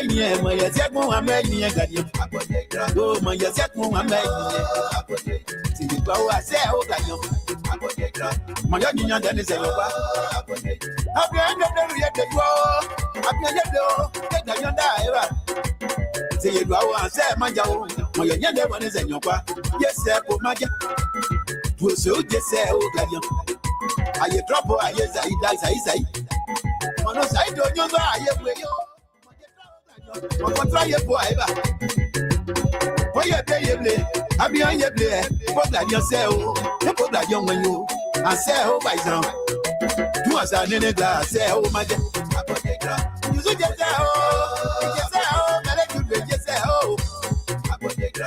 Mamma, my yet more, I'm making a guardian. Oh, my yet more, I'm making it. I say, oh, my young than is a lover. I've been at the door. I've been at the door. Get the young diver. Say, you go and say, my young one is in your bar. Yes, sir, oh, my God. To so just say, oh, guardian. I drop, I yes, I say. On the side, don't you buy what try your boy? Why you pay your play? I be on your play. Put that yourself. You put that young one you. I say, oh, by some. Do us a nene glass. Say, oh, my God. You should just say, oh, just say, oh, but you just say, oh.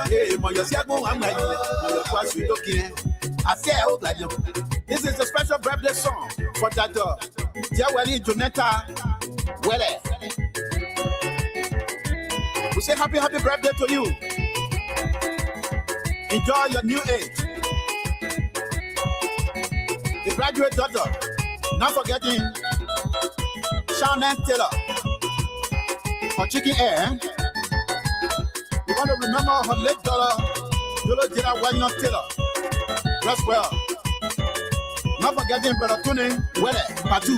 Hey, my yourself, I'm like, what's you looking? I say, oh, like you. This is a special birthday song for that dog. Jawali Jonetta. Well, we say happy birthday to you. Enjoy your new age. The graduate daughter, not forgetting Shannon Taylor for Chicken Air. We want to remember her late daughter, Dolo Jira Wagner Taylor. Rest well. Not forgetting Brother Tony Wele Patu.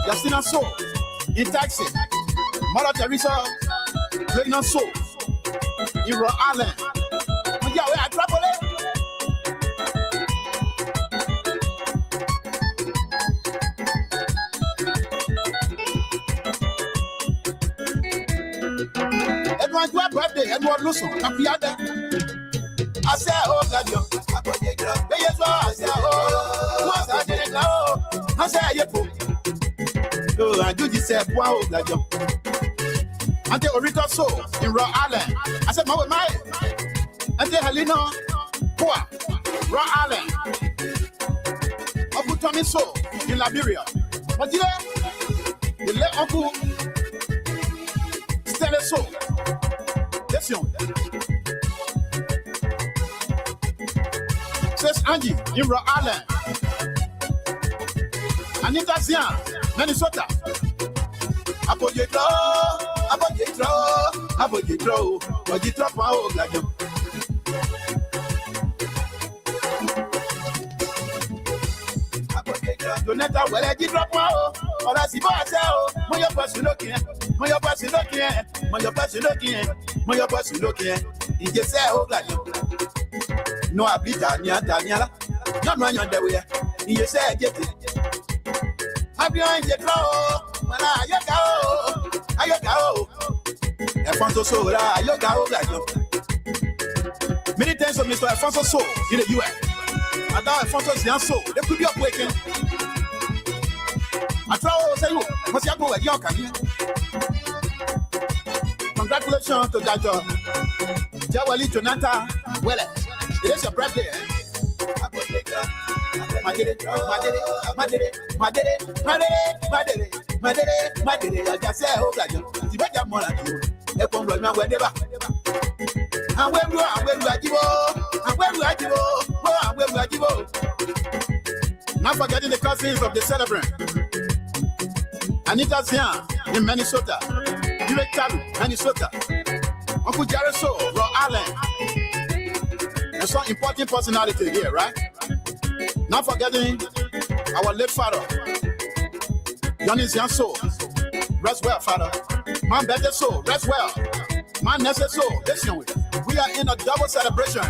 Justina So in Taxi. Mother Teresa Glennon So in Rhode Island. Yeah, we are traveling. Edward, your birthday, Edward Luson, happy other. I say, oh, God, you. I say, oh, what's I didn't know. I say, you. Oh, I do this, wow, God, you. Ante Orito So in Rhode Island. I said, my. Ante Helena, Poa, Rhode Island. Uncle Tommy So in Liberia. But you know, let Uncle Stanley So. Yes, young. Says Angie in Rhode Island. Anita Zian, Minnesota. Apogetro, but you drop my old like you. Donetta, well, I did drop my old, or I see myself. My person looking, my person looking, my person looking, my person looking. You just say, oh, like you. No, I beat Daniela, not running on the way. You say, get it. I'm behind the draw. Ayogao. Alfonso So, Ayogao. Many thanks to Mr. Alfonso So in the US. And now Alfonso Zian So, they could be up waking. I try to say, what's your go at York? Congratulations to that Jawali Jonathan. Well, it is your birthday. I just say, oh, God, you better more than you. A problem wherever. And when you are, not forgetting the cousins of the celebrant. Anita Zian in Minnesota. Direct Talu, Minnesota. Uncle Jared So, Rhode Island. And some important personality here, right? Not forgetting our late father, Johnny Zian So. Rest well, father. My birthday So, rest well. My next So, listen with. We are in a double celebration.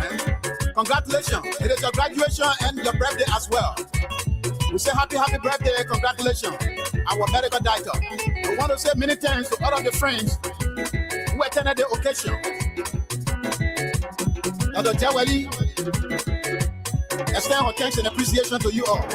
Congratulations. It is your graduation and your birthday as well. We say happy birthday, congratulations. Our medical director. We want to say many thanks to all of the friends who attended the occasion. Dr. Jawali, extend our thanks and appreciation to you all.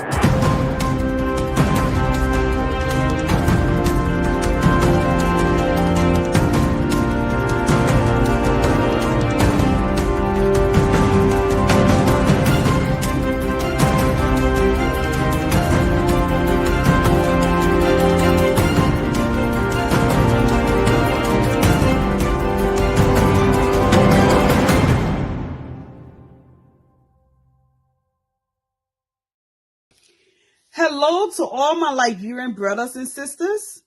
Hello to all my Liberian brothers and sisters.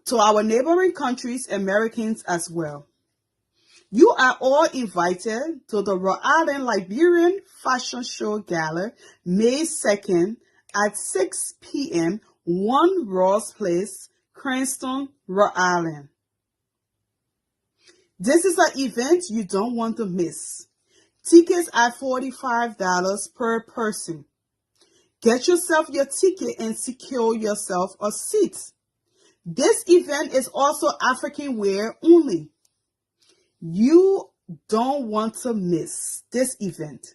to our neighboring countries, Americans as well. You are all invited to the Rhode Island Liberian Fashion Show Gala, May 2nd at 6 p.m., 1 Ross Place, Cranston, Rhode Island. This is an event you don't want to miss. Tickets are $45 per person. Get yourself your ticket and secure yourself a seat. This event is also African wear only. You don't want to miss this event.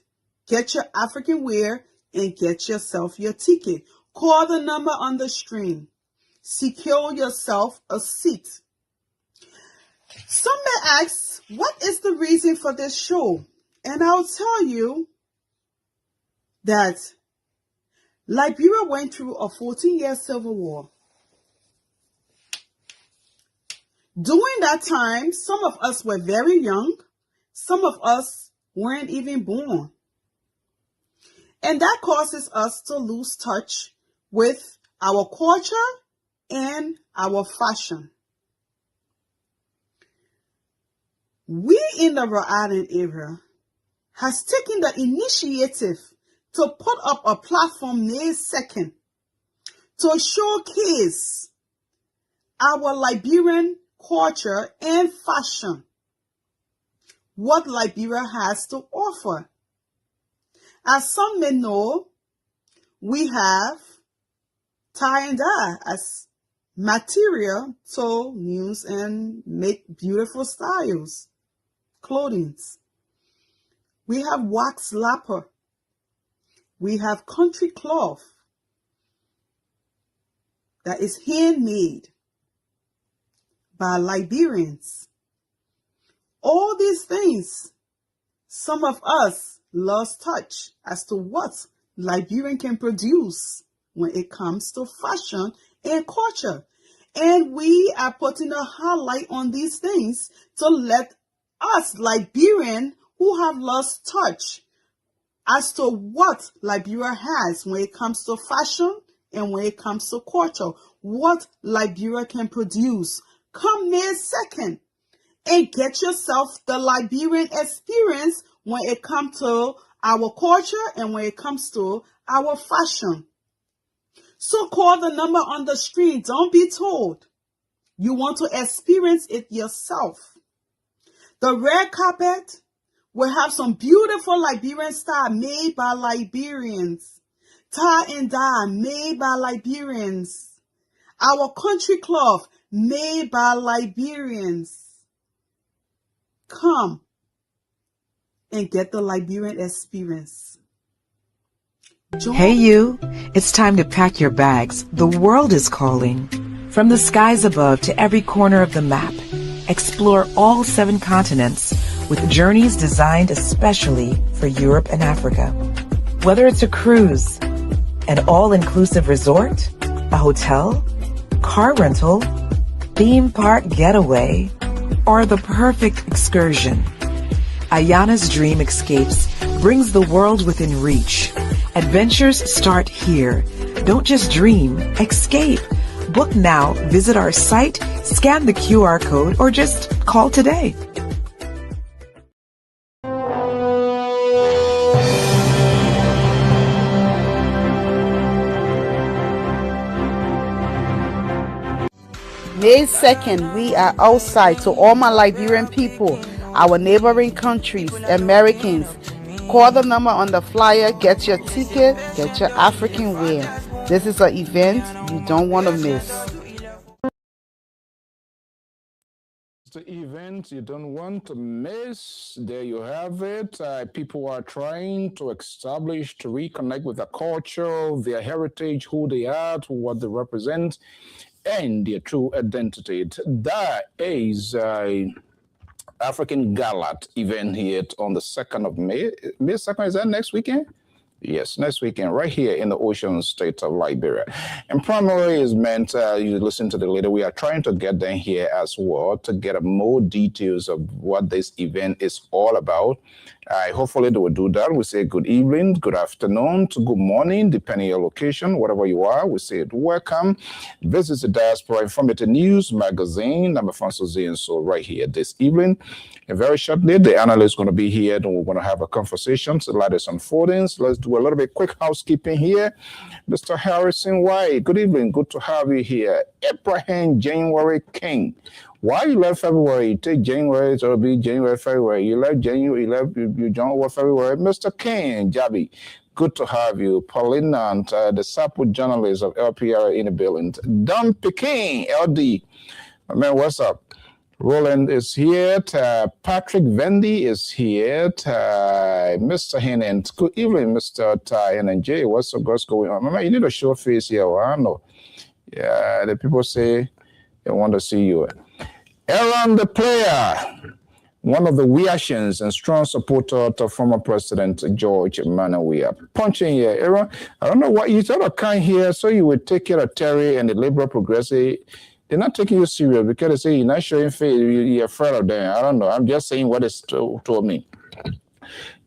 Get your African wear and get yourself your ticket. Call the number on the screen. Secure yourself a seat. Some may ask, what is the reason for this show? And I'll tell you that Liberia went through a 14-year civil war. During that time, some of us were very young. Some of us weren't even born. And that causes us to lose touch with our culture and our fashion. We in the Rhode Island area has taken the initiative to put up a platform May 2nd to showcase our Liberian culture and fashion, what Liberia has to offer. As some may know, we have tie and dye as material to use and make beautiful styles, clothing. We have wax lapper. We have country cloth that is handmade by Liberians. All these things, some of us lost touch as to what Liberian can produce when it comes to fashion and culture. And we are putting a highlight on these things to let us Liberian who have lost touch as to what Liberia has when it comes to fashion and when it comes to culture, what Liberia can produce. Come May 2nd and get yourself the Liberian experience when it comes to our culture and when it comes to our fashion. So call the number on the screen. Don't be told. You want to experience it yourself. The red carpet will have some beautiful Liberian style made by Liberians. Tie and dye made by Liberians. Our country cloth made by Liberians. Come and get the Liberian experience. Hey you, it's time to pack your bags. The world is calling. From the skies above to every corner of the map, explore all 7 continents with journeys designed especially for Europe and Africa. Whether it's a cruise, an all-inclusive resort, a hotel, car rental, theme park getaway, or the perfect excursion, Ayana's Dream Escapes brings the world within reach. Adventures start here. Don't just dream, escape. Book now, visit our site, scan the QR code, or just call today. May 2nd, we are outside. To all my Liberian people, our neighboring countries, Americans, call the number on the flyer, get your ticket, get your African wear. This is an event you don't want to miss. The event you don't want to miss. There you have it. People are trying to establish, to reconnect with their culture, their heritage, who they are, to what they represent, and their true identity. That is African Galat event here on the 2nd of May. May 2nd, is that next weekend? Yes, next weekend, right here in the ocean state of Liberia. And primarily is meant, you listen to the leader, we are trying to get them here as well to get more details of what this event is all about Hopefully they will do that. We say good evening, good afternoon, to good morning, depending on your location, wherever you are. We say welcome. This is the Diaspora Informative News Magazine. I'm Afonso Z, so right here this evening. And very shortly, the analyst is going to be here, and we're going to have a conversation. So that is unfolding. So let's do a little bit quick housekeeping here. Mr. Harrison White, good evening. Good to have you here. Abraham January King. Why you left February? You take January, so it'll be January, February. You left January, you joined over February. Mr. King, Jabi, good to have you. Paulina, and, the Sapu journalist of LPR in the building. Don Peking, LD. Man, what's up? Roland is here. Patrick Vendy is here. Mr. Hinnant. Good evening, Mr. Ty and Jay. What's going on? Mama, you need a show face here. Well, I know. Yeah, the people say they want to see you. Aaron the player, one of the reactions and strong supporter to former President George Emmanuel. We are punching here. Aaron, I don't know what you sort of kind here, so you would take care of Terry and the Liberal Progressive. They're not taking you serious because they say you're not showing face, you're afraid of them. I don't know. I'm just saying what is told me.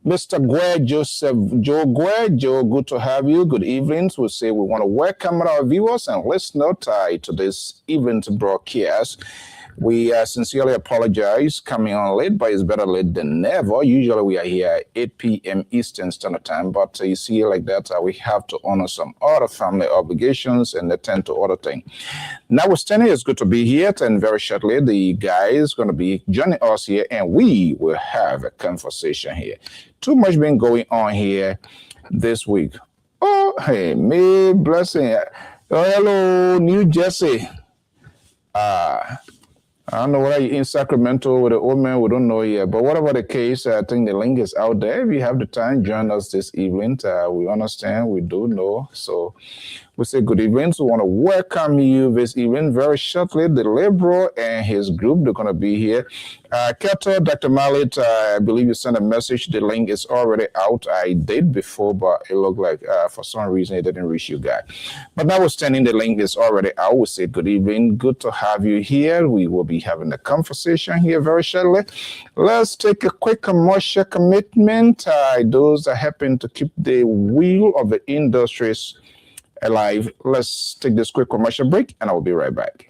Mr. Gwe Joseph, Joe Gwe, Joe, good to have you. Good evenings. We say we want to welcome our viewers and listeners to this evening's broadcast. We sincerely apologize coming on late, but it's better late than never. Usually we are here at 8 p.m. Eastern Standard Time, but you see like that, we have to honor some other family obligations and attend to other things. Notwithstanding, it's good to be here, and very shortly the guy is going to be joining us here, and we will have a conversation here. Too much been going on here this week. Oh, hey, may blessing. Oh, hello, New Jersey. I don't know whether you're in Sacramento with the old man, we don't know yet. But whatever the case, I think the link is out there. If you have the time, join us this evening. We understand, we do know. So we say good evening. So we want to welcome you this evening. Very shortly, the Liberal and his group, they're going to be here. Keto, Dr. Mallet, I believe you sent a message. The link is already out. I did before, but it looked like for some reason it didn't reach you guys. But notwithstanding, the link is already out. We say good evening. Good to have you here. We will be having a conversation here very shortly. Let's take a quick commercial commitment. Those that happen to keep the wheel of the industries alive. Let's take this quick commercial break, and I'll be right back.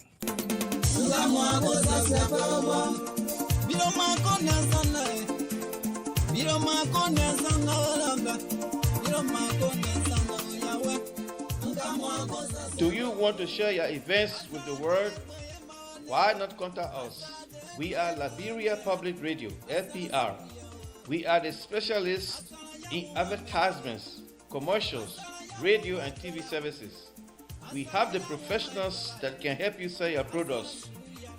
Do you want to share your events with the world? Why not contact us? We are Liberia Public Radio, LPR. We are the specialists in advertisements, commercials, radio and TV services. We have the professionals that can help you sell your products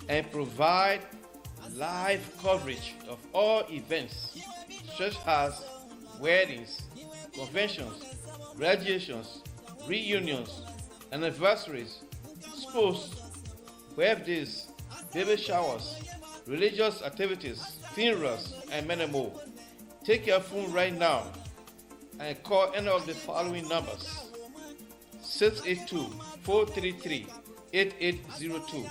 and provide live coverage of all events such as weddings, conventions, graduations, reunions, anniversaries, sports, birthdays, baby showers, religious activities, funerals, and many more. Take your phone right now and call any of the following numbers: 682-433-8802,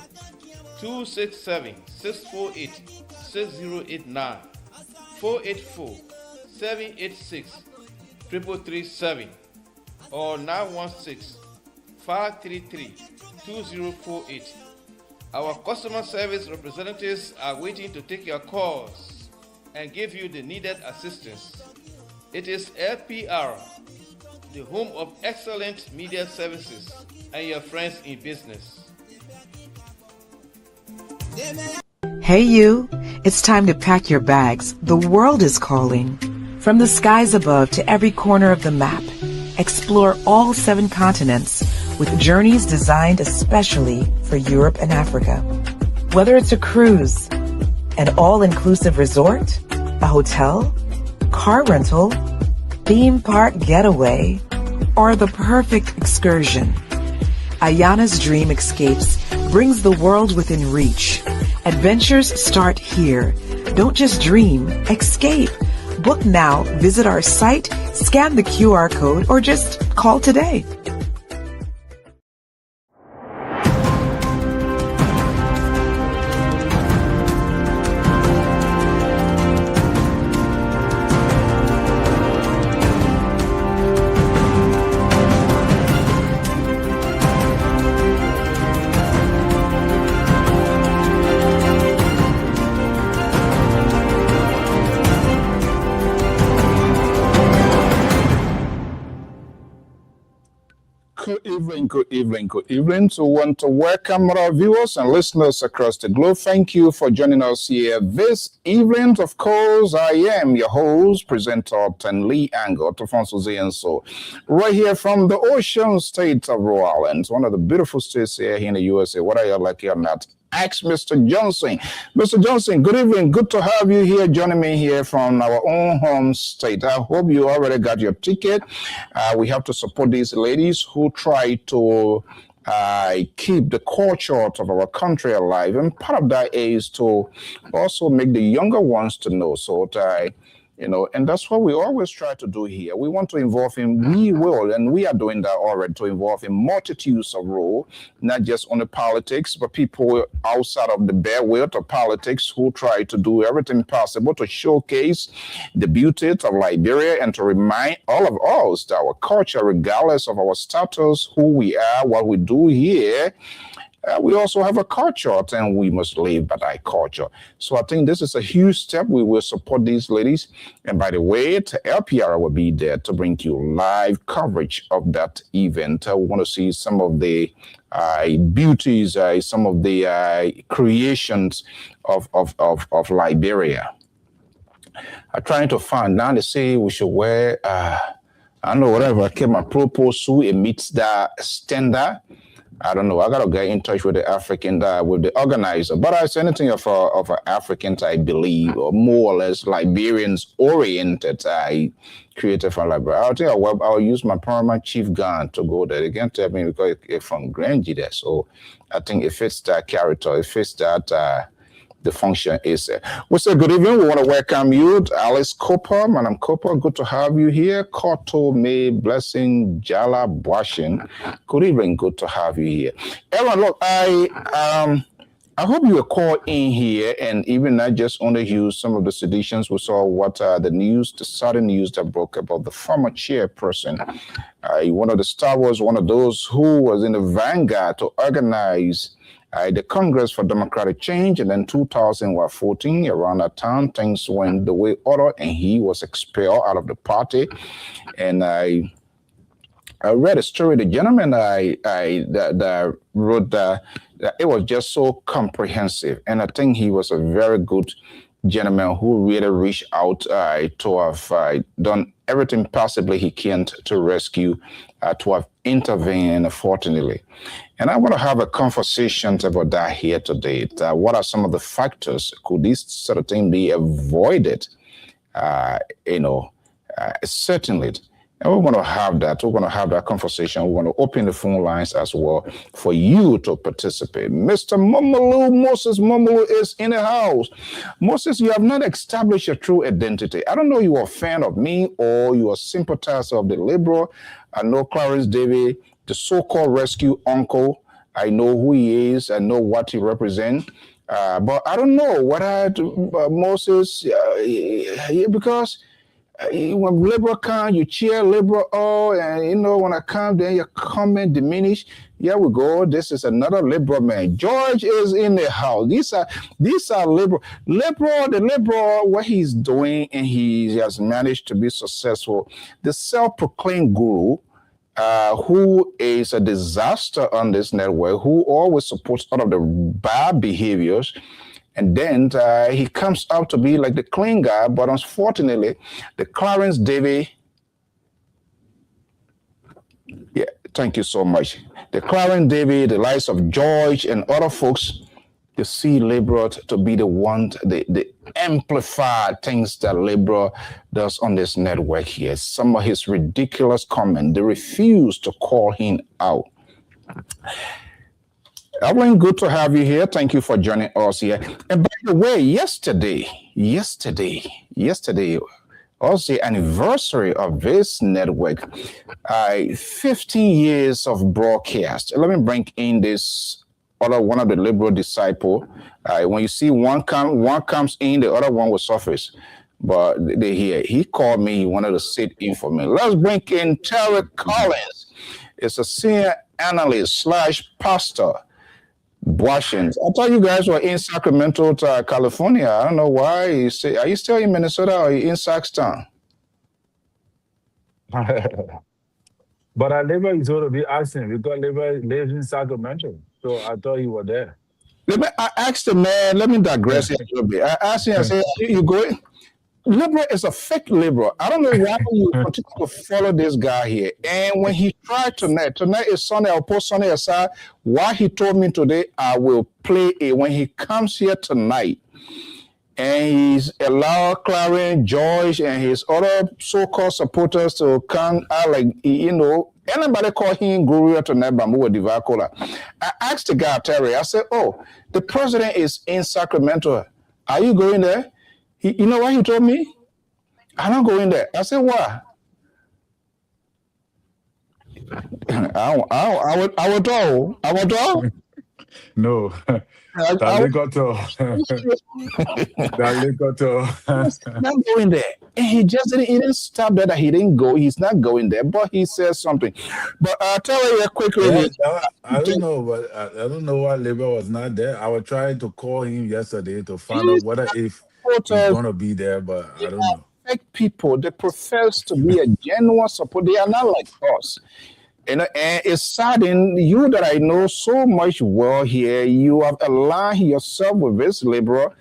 267-648-6089, 484-786-3337, or 916-533-2048. Our customer service representatives are waiting to take your calls and give you the needed assistance. It is LPR, the home of excellent media services, and your friends in business. Hey you, it's time to pack your bags. The world is calling. From the skies above to every corner of the map, explore all 7 continents with journeys designed especially for Europe and Africa. Whether it's a cruise, an all-inclusive resort, a hotel, car rental, theme park getaway, or the perfect excursion, Ayana's Dream Escapes brings the world within reach. Adventures start here. Don't just dream, escape. Book now, visit our site, scan the QR code, or just call today. Good evening. So, want to welcome our viewers and listeners across the globe. Thank you for joining us here this evening. Of course, I am your host, presenter Tenley Ango, Tofonso Zienso, right here from the ocean state of Rhode Island, one of the beautiful states here in the USA. What are you like here or not? Ask Mr. Johnson. Mr. Johnson, good evening. Good to have you here joining me here from our own home state. I hope you already got your ticket. We have to support these ladies who try to keep the culture of our country alive. And part of that is to also make the younger ones to know. So and that's what we always try to do here. We want to involve him. We will, and we are doing that already, to involve in multitudes of roles, not just on the politics, but people outside of the bare weight of politics who try to do everything possible to showcase the beauties of Liberia and to remind all of us that our culture, regardless of our status, who we are, what we do here, we also have a culture, and we must live by that culture. So I think this is a huge step. We will support these ladies. And by the way, LPR will be there to bring you live coverage of that event. We want to see some of the beauties, some of the creations of Liberia. I'm trying to find now. They say we should wear, I don't know, whatever I came and propose to, it meets that standard. I don't know. I gotta get in touch with the African, with the organizer. But it's anything of an African, I believe, or more or less Liberians oriented. I created from Liberia. I think I'll use my paramount chief gun to go there. They can tell me because it's from Grangy there. So I think it fits that character. It fits that. The function is. We say good evening. We want to welcome you, Alice Cooper. Madam Cooper, good to have you here. Koto May Blessing Jala Bwashin. Good evening. Good to have you here. Aaron, look, I hope you were called in here and even not just only use some of the seditions. We saw what the sudden news that broke about the former chairperson. One of the Star Wars, one of those who was in the vanguard to organize the Congress for Democratic Change, and then 2014, around that time, things went the way ordered, and he was expelled out of the party. And I read a story. The gentleman that wrote that it was just so comprehensive, and I think he was a very good gentleman who really reached out to have done everything possibly he can to rescue, to have intervened, unfortunately. And I want to have a conversation about that here today. What are some of the factors? Could this sort of thing be avoided? Certainly. And we're going to have that. We're going to have that conversation. We're going to open the phone lines as well for you to participate. Mr. Moses Mumulu is in the house. Moses, you have not established your true identity. I don't know you are a fan of me or you are a sympathizer of the Liberal. I know Clarence David, the so-called rescue uncle. I know who he is. I know what he represents. But I don't know what Moses, because when Liberal come, you cheer Liberal, and when I come, then your comment diminish. Here we go. This is another Liberal man. George is in the house. These are Liberal. The Liberal, what he's doing, and he has managed to be successful. The self-proclaimed guru, who is a disaster on this network, who always supports all of the bad behaviors. And then he comes out to be like the clean guy, but unfortunately, the Clarence David, thank you so much. The Clarence David, the likes of George and other folks, they see Liberal to be the one, the amplified things that Liberal does on this network here. Some of his ridiculous comments, they refuse to call him out. Evelyn, good to have you here. Thank you for joining us here. And by the way, yesterday was the anniversary of this network. 15 years of broadcast. Let me bring in this other one of the Liberal disciple. When you see one comes in, the other one will surface. But he called me. He wanted to sit in for me. Let's bring in Terry Collins. It's a senior analyst / pastor. Washington. I thought you guys were in Sacramento, California. I don't know why. Are you still in Minnesota or are you in Saxtown? But I never is going to be asking because Labor lives in Sacramento. So I thought he was there. I asked the man, let me digress here a little bit. I asked him, I said, you going? Liberal is a fake liberal. I don't know why you continue to follow this guy here. And when he tried tonight is Sunday, I'll post Sunday aside. Why he told me today, I will play it when he comes here tonight. And he's allowed Clarence, George, and his other so-called supporters to come out like, anybody call him Guru tonight, Bambu Divakola. I asked the guy, Terry, I said, oh, the president is in Sacramento. Are you going there? You know what he told me? I'm not going there. I said, why? I will tell. No. Not going there. And he didn't stop there that he didn't go. He's not going there, but he says something. But I'll tell you quickly. Yeah, I don't know, but I don't know why Labor was not there. I was trying to call him yesterday to find out whether if he's going to be there, but I don't know. Fake people, they profess to be a genuine support. They are not like us. And it's saddening, you that I know so much well here, you have aligned yourself with this liberal.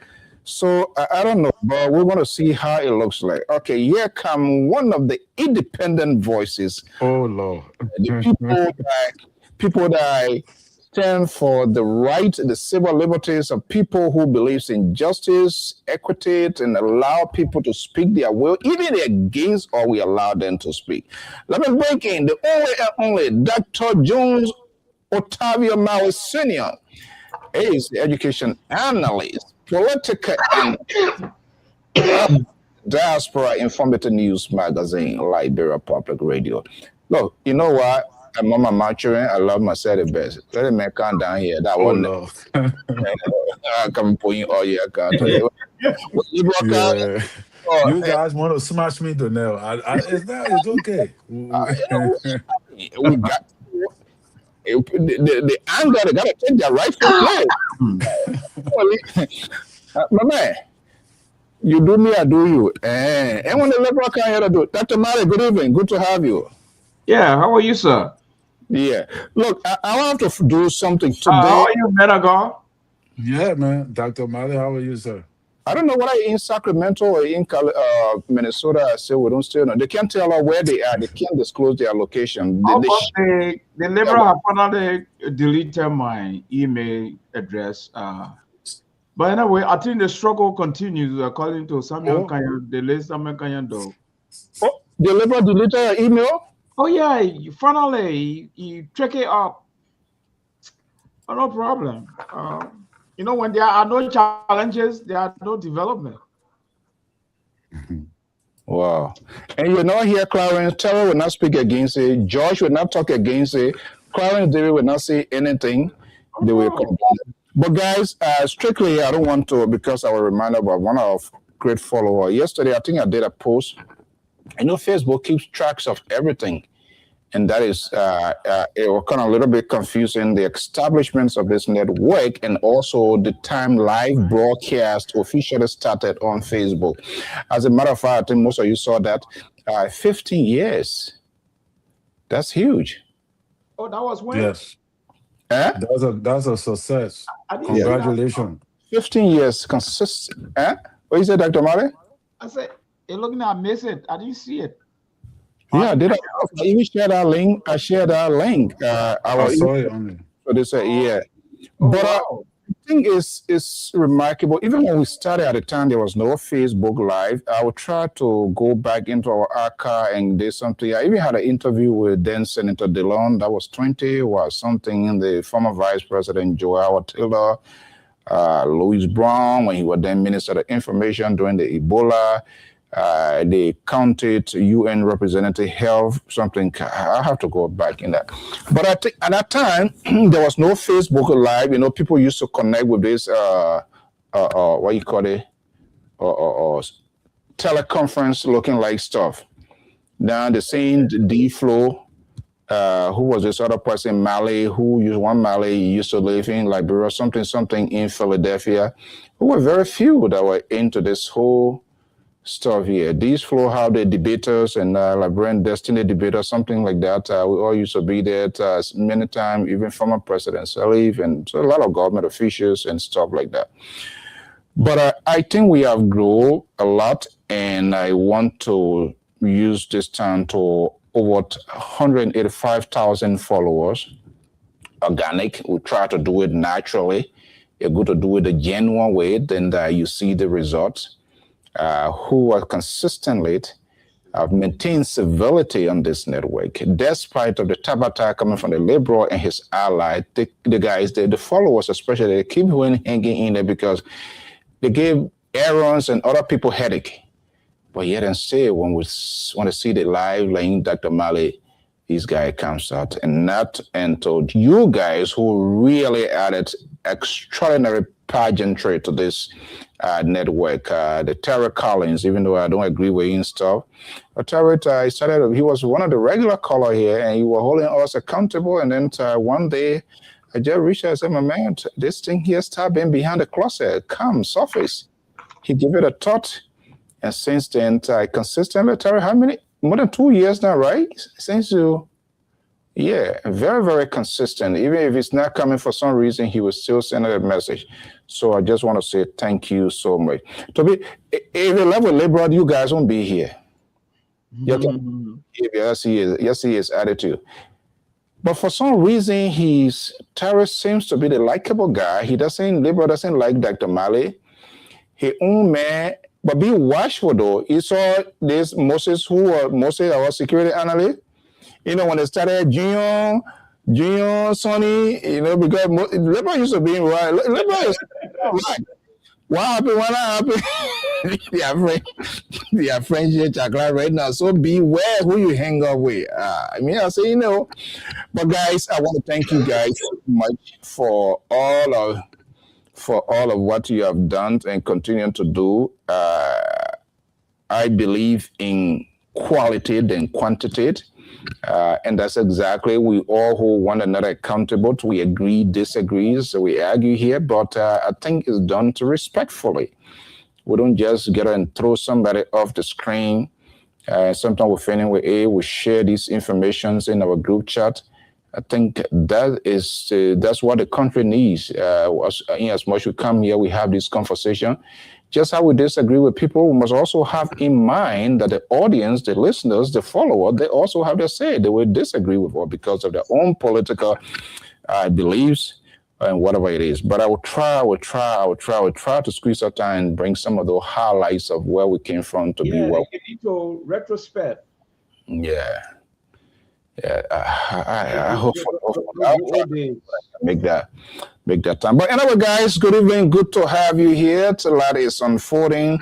So I don't know, but we're going to see how it looks like. Okay, here come one of the independent voices. Oh, Lord. The people that stand for the right, the civil liberties of people who believes in justice, equity, and allow people to speak their will, even against or we allow them to speak. Let me break in the only and only Dr. Jones Otavio Maui Sr. is the education analyst, political and diaspora informative news magazine, Liberia Public Radio. Look, you know what? I'm on my maturing. I love myself the best. Let me calm down here. That one. I come point all year. You guys want to smash me to nail. It's okay. We got the anger. They gotta take their rightful place. My man, you do me, I do you. And when the liberal can here to do, Dr. Mali, good evening. Good to have you. Yeah, how are you, sir? Yeah. Look, I want to do something today. How are you, Benagar? Yeah, man. Dr. Mali, how are you, sir? I don't know whether in Sacramento or in Minnesota, I say we don't still know. They can't tell us where they are. They can't disclose their location. The liberal have finally deleted my email address. But anyway, I think the struggle continues according to Samuel Kanyan, the late Samuel Kanyan dog. Oh, the liberal deleted your email? Oh yeah, finally you check it up. Oh, no problem. When there are no challenges, there are no development. Wow. And you know here, Clarence, Terry will not speak against it. George will not talk against it. Clarence David will not say anything. They will come. But guys, strictly, I don't want to, because I was reminded about one of great follower. Yesterday, I think I did a post. Facebook keeps tracks of everything. And that is, it was kind of a little bit confusing, the establishments of this network and also the time live broadcast officially started on Facebook. As a matter of fact, I think most of you saw that 15 years. That's huge. Oh, that was when? Yes. That's a success. Congratulations. 15 years consistent. What you say, Dr. Mari? I said, you're looking at miss it. I didn't see it. Yeah, did I even share that link? I shared that link. I saw it only. So they said, yeah. But I think it's remarkable. Even when we started at the time, there was no Facebook Live. I would try to go back into our archive and do something. I even had an interview with then Senator DeLon. That was 20 or something. The former Vice President Joel Taylor, Louis Brown, when he was then Minister of Information during the Ebola. They counted UN representative health, something. I have to go back in that. But I think at that time, there was no Facebook Live. People used to connect with this, what you call it, teleconference looking like stuff. Now the same D-Flow, who was this other person, Mali, Mali used to live in Liberia, something in Philadelphia. There were very few that were into this whole stuff here. These flow how the debaters and Librarian Destiny debater, something like that. We all used to be there many times, even former President Salif and so a lot of government officials and stuff like that. But I think we have grown a lot, and I want to use this time to over 185,000 followers. Organic, we try to do it naturally. You're going to do it the genuine way, then you see the results. Who are consistently have maintained civility on this network, despite of the tabata coming from the liberal and his ally, the guys, the followers especially, they keep hanging in there because they gave Aaron's and other people headache. But yet and say when we want to see the live laying Dr. Mali, this guy comes out and told you guys who really added extraordinary pageantry to this network. The Terry Collins, even though I don't agree with him stuff, Terry he was one of the regular caller here, and he was holding us accountable. And then one day, I just reached out and said, "My man, this thing here start being behind the closet. Come, surface." He gave it a thought, and since then, I consistently, Terry, how many? More than 2 years now, right? Since you. Yeah, very, very consistent. Even if it's not coming for some reason, he will still send a message. So I just want to say thank you so much. If you love with liberal, you guys won't be here. Yes, he is. Yes, he is attitude. But for some reason, Terry seems to be the likable guy. Liberal doesn't like Dr. Mali. He own man, but be watchful though. You saw this Moses our security analyst. You know, when they started Junior, Sonny, you know, because Liberal used to be right. Liberal is right. What happened? What happened? they are French here, chocolate right now. So beware who you hang up with. I say, you know. But guys, I want to thank you guys so much for all of what you have done and continue to do. I believe in quality than quantity. And that's exactly we all hold one another accountable. We agree, disagree, so we argue here, but I think it's done to respectfully. We don't just get and throw somebody off the screen. Sometimes we're feeling we share these informations in our group chat. I think that's what the country needs. As much we come here, we have this conversation. Just how we disagree with people, we must also have in mind that the audience, the listeners, the follower, they also have their say. They will disagree with us because of their own political beliefs and whatever it is. But I will try to squeeze out time and bring some of those highlights of where we came from to be well. You need to retrospect. Yeah. Yeah, I hope make that time. But anyway, guys, good evening. Good to have you here. A lot is unfolding.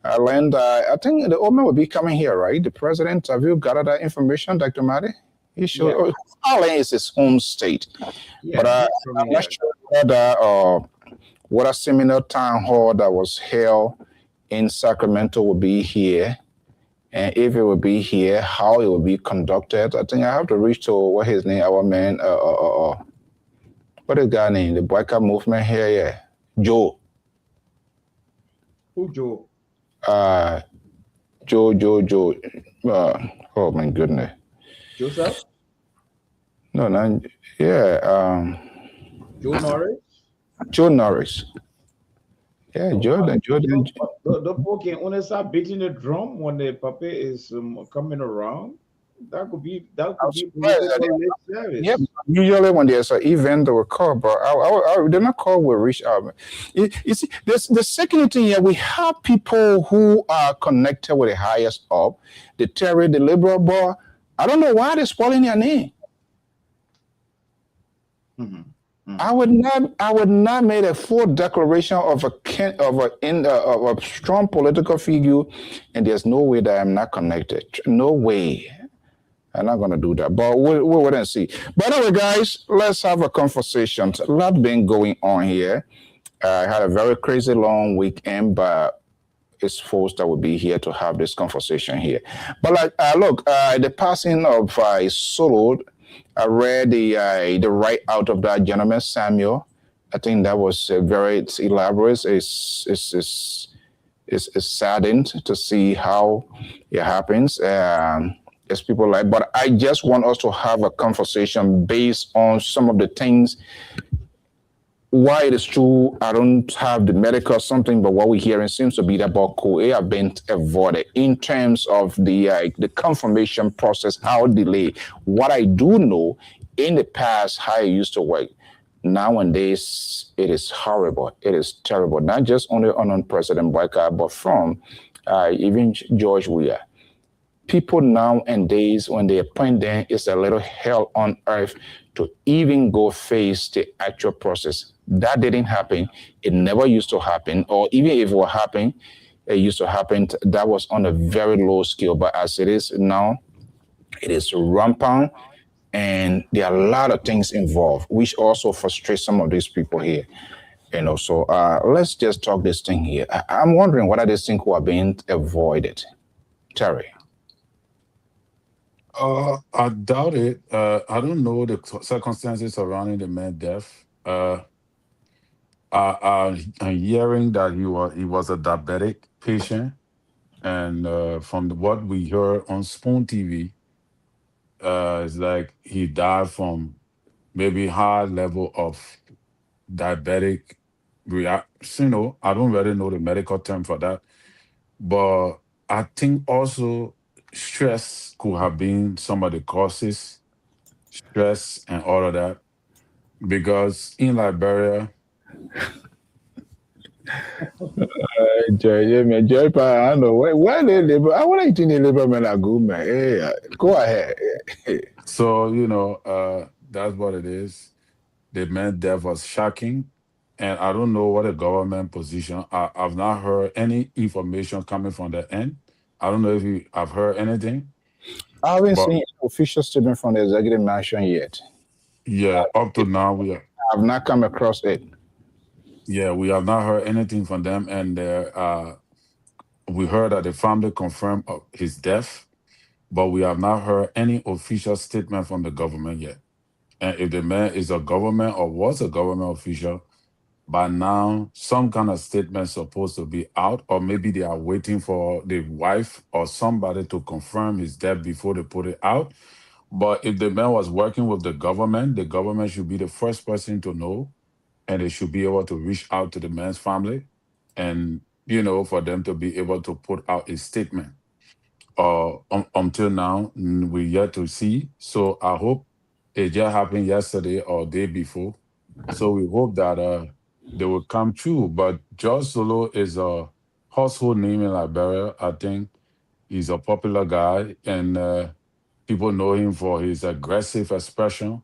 And I think the old man will be coming here, right? The president. Have you gathered that information, Dr. Madi? He should. Yeah. Harlem is his home state, but I'm not sure whether what a seminar town hall that was held in Sacramento will be here. And if it will be here, how it will be conducted. I think I have to reach to what his name, our man, what is guy name? The boycott movement here, yeah. Joe. Who Joe? Joe. Oh my goodness. Joseph? No, yeah. Joe Norris? Joe Norris. Yeah, Jordan. The folk can only start beating the drum when the puppet is coming around. That could be service. Yeah, usually when there's an event, they will call, but they're not called. We reach out. You see, the second thing here, we have people who are connected with the highest up, the Terry, the liberal, but I don't know why they're spoiling their name. Mm-hmm. I would not make a full declaration of a strong political figure, and there's no way that I'm not connected. No way. I'm not going to do that, but we'll wait and see. But anyway, guys, let's have a conversation. A lot been going on here. I had a very crazy long weekend, but it's folks that will be here to have this conversation here. But look, the passing of Solo, I read the write out of that gentleman, Samuel. I think that was very elaborate. It's it's saddened to see how it happens. As people like, but I just want us to have a conversation based on some of the things. Why it is true, I don't have the medical something, but what we're hearing seems to be that Boko have been avoided in terms of the confirmation process, how delayed. What I do know in the past, how it used to work. Nowadays, it is horrible. It is terrible. Not just only on President Boyka, but from even George Weah. People nowadays, when they appoint them, it's a little hell on earth to even go face the actual process. That didn't happen. It never used to happen. Or even if it were happening, it used to happen. That was on a very low scale. But as it is now, it is rampant. And there are a lot of things involved, which also frustrate some of these people here. So let's just talk this thing here. I'm wondering what are these things who are being avoided? Terry. I doubt it. I don't know the circumstances surrounding the man's death. I'm hearing that he was a diabetic patient, and from what we heard on Spoon TV, it's like he died from maybe high level of diabetic reaction. I don't really know the medical term for that, but I think also stress could have been some of the causes, stress and all of that, because in Liberia, Joy, man, Joy, I don't know where they labor. I want to the labor men are good, man. Hey, go ahead. so that's what it is. The man's death was shocking, and I don't know what the government position. I've not heard any information coming from the end. I don't know if I've heard anything, I haven't but seen an official statement from the executive mansion yet. yeah, up to now I've not come across it. Yeah, we have not heard anything from them, and we heard that the family confirmed his death, but we have not heard any official statement from the government yet. And if the man is a government or was a government official, by now some kind of statement supposed to be out, or maybe they are waiting for the wife or somebody to confirm his death before they put it out. But if the man was working with the government should be the first person to know, and they should be able to reach out to the man's family and for them to be able to put out a statement. Until now, we yet to see. So I hope it just happened yesterday or day before. So we hope that they will come true. But George Solo is a household name in Liberia. I think he's a popular guy, and people know him for his aggressive expression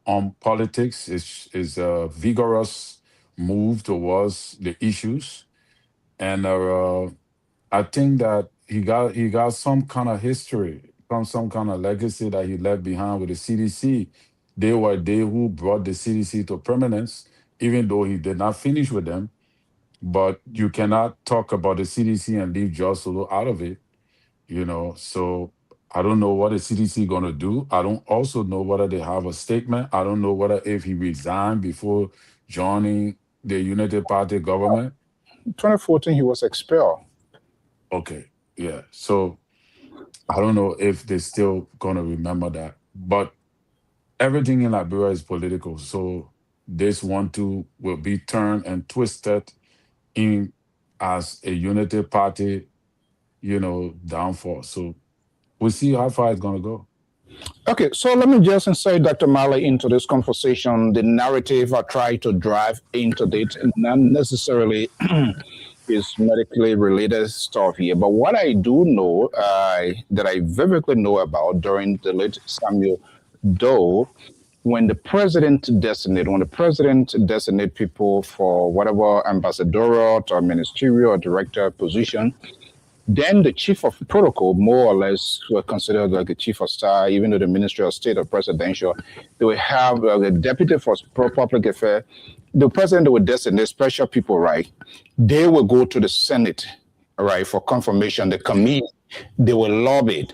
on politics. Is a vigorous move towards the issues, and I think that he got some kind of history, some kind of legacy that he left behind with the CDC. They were who brought the CDC to permanence, even though he did not finish with them. But you cannot talk about the CDC and leave George Solo out of it, So I don't know what the CDC going to do. I don't also know whether they have a statement. I don't know whether if he resigned before joining the United Party government. 2014, he was expelled. Okay, yeah. So I don't know if they're still going to remember that. But everything in Liberia is political. So this one too will be turned and twisted in as a United Party, downfall. So we'll see how far it's going to go. Okay, so let me just insert Dr. Marley into this conversation. The narrative I try to drive into it, not necessarily is medically related stuff here, but what I do know, that I vividly know about during the late Samuel Doe, when the president designate people for whatever ambassadorial or ministerial or director position, then the chief of protocol, more or less, were considered like a chief of staff, even though the Ministry of State or presidential, they will have the deputy for public affairs. The president would designate special people, right? They will go to the Senate, right, for confirmation. The committee, they will lobby it.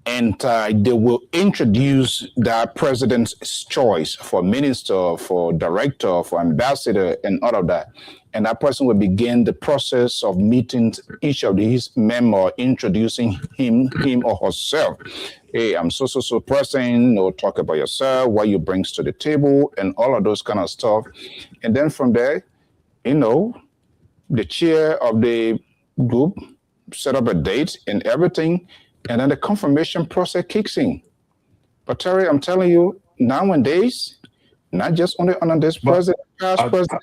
and they will introduce that president's choice for minister, for director, for ambassador, and all of that. And that person will begin the process of meeting each of his members, introducing him or herself. Hey, I'm so person. Talk about yourself, what you brings to the table, and all of those kind of stuff. And then from there, the chair of the group set up a date and everything, and then the confirmation process kicks in. But Terry, I'm telling you, nowadays, not just only under this president, past president.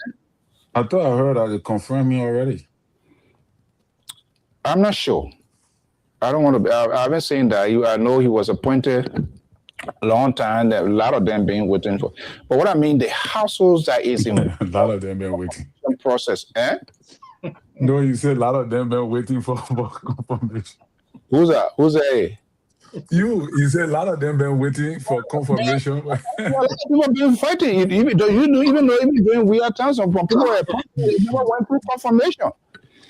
I thought I heard that they confirmed me already. I'm not sure. I don't want to be, I haven't seen that. I know he was appointed a long time, that a lot of them been waiting for. But what I mean, the households that is in a lot of them been waiting. Process, eh? No, you said a lot of them been waiting for confirmation. Who's that? Who's that? You said a lot of them been waiting for confirmation. People have been fighting. Even though during weird times, some people were they never went through confirmation.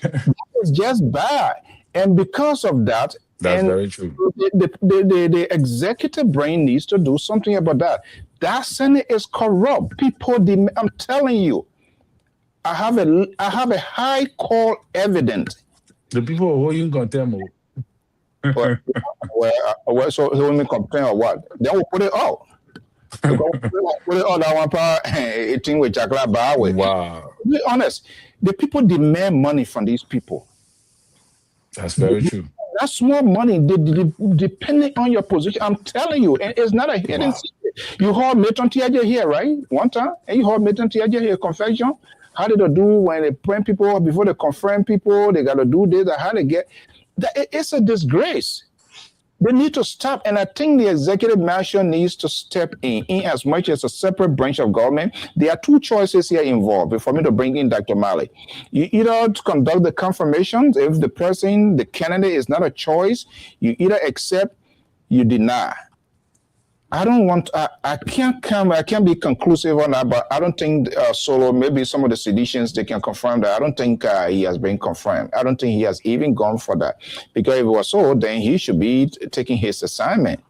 That was just bad. And because of that, that's very true. The executive brain needs to do something about that. That Senate is corrupt. People, I'm telling you, I have a high call evidence. The people who you gonna tell me? Well, so he will complain or what? Then we'll put it out. Put it out that one part. 18 with chocolate bar with. Wow. To be honest, the people demand money from these people. That's very true. That's small money, depending on your position. I'm telling you, and it's not a hidden secret. You heard Milton Tiaja here, right? One time, and you heard Milton Tiaja here confession. How did they do when they print people before they confirm people? They got to do this. How they get that? It's a disgrace. They need to stop, and I think the executive mansion needs to step in as much as a separate branch of government. There are two choices here involved for me to bring in Dr. Mali. You either conduct the confirmations. If the person, the candidate is not a choice, you either accept, you deny. I don't want, I can't be conclusive on that, but I don't think Solo, maybe some of the seditions, they can confirm that. I don't think he has been confirmed. I don't think he has even gone for that. Because if it was so, then he should be taking his assignment.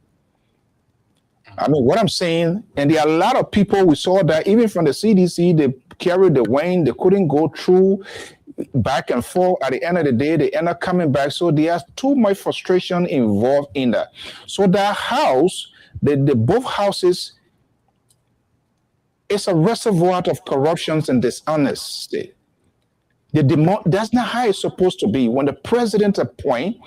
I mean, what I'm saying, and there are a lot of people, we saw that even from the CDC, they carried the wane, they couldn't go through back and forth. At the end of the day, they end up coming back. So there's too much frustration involved in that. So that house, the both houses, it's a reservoir of corruptions and dishonesty. That's not how it's supposed to be. When the president appoints,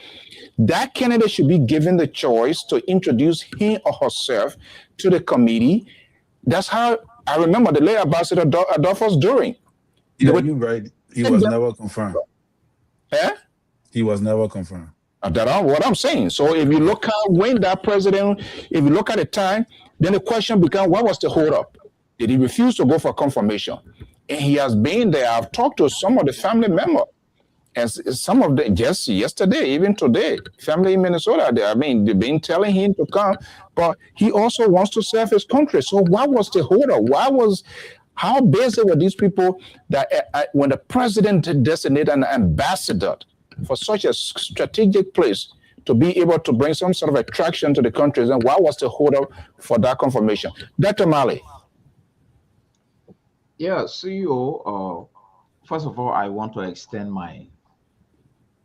that candidate should be given the choice to introduce him or herself to the committee. That's how I remember the late Ambassador Adolphus During. Yeah, you're right. He was never confirmed. Eh? He was never confirmed. That's what I'm saying. So if you look at when that president, if you look at the time, then the question becomes, what was the hold-up? Did he refuse to go for confirmation? And he has been there. I've talked to some of the family members, and some of them just yesterday, even today, family in Minnesota. They've been telling him to come, but he also wants to serve his country. So what was the hold-up? How busy were these people that when the president designated an ambassador for such a strategic place to be able to bring some sort of attraction to the countries, and what was the hold-up for that confirmation? Dr. Mali. Yeah, CEO, first of all, I want to extend my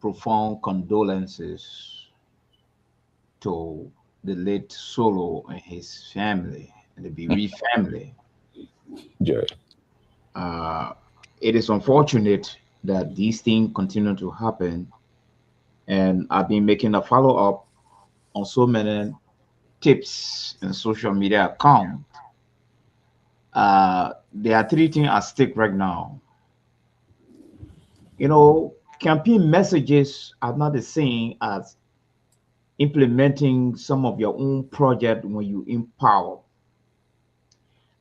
profound condolences to the late Solo and his family, and the bereaved family. Yeah. It is unfortunate that these things continue to happen, and I've been making a follow-up on so many tips and social media accounts. There are three things at stake right now. Campaign messages are not the same as implementing some of your own project when you in power.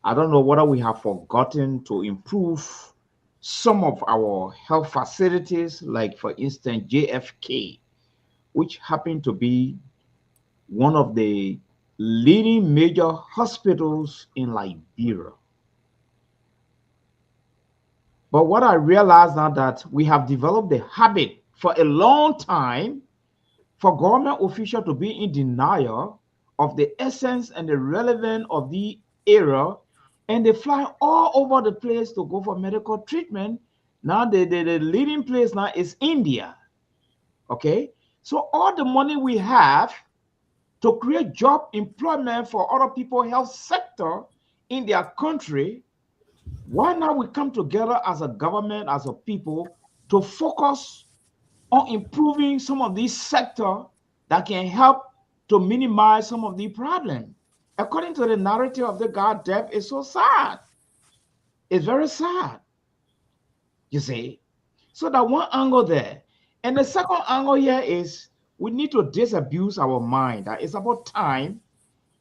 I don't know whether we have forgotten to improve some of our health facilities, like for instance, JFK, which happened to be one of the leading major hospitals in Liberia. But what I realize now that we have developed the habit for a long time for government officials to be in denial of the essence and the relevance of the era, and they fly all over the place to go for medical treatment. Now the leading place now is India. Okay, so all the money we have to create job employment for other people health sector in their country, why not we come together as a government, as a people, to focus on improving some of these sector that can help to minimize some of the problem? According to the narrative of the God, death is so sad. It's very sad, you see. So that one angle there. And the second angle here is we need to disabuse our mind. That it's about time.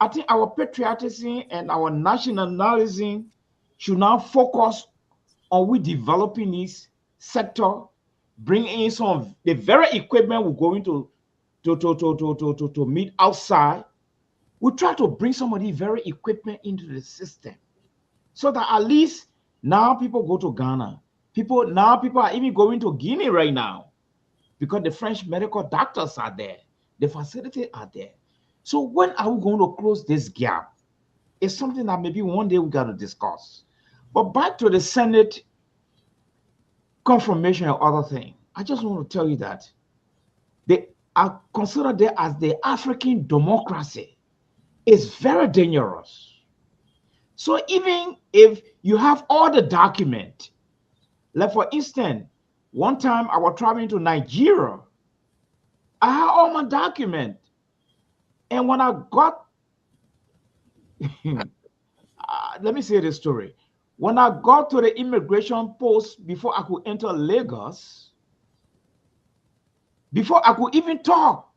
I think our patriotism and our nationalism should now focus on we developing this sector, bringing in some of the very equipment we're going to meet outside. We try to bring some of the very equipment into the system so that at least now people go to Ghana. People are even going to Guinea right now because the French medical doctors are there. The facilities are there. So when are we going to close this gap? It's something that maybe one day we got to discuss. But back to the Senate confirmation and other thing, I just want to tell you that they are considered there as the African democracy. It's very dangerous. So even if you have all the document, like for instance, one time I was traveling to Nigeria, I had all my document, and when I got, let me say this story. When I got to the immigration post before I could enter Lagos, before I could even talk,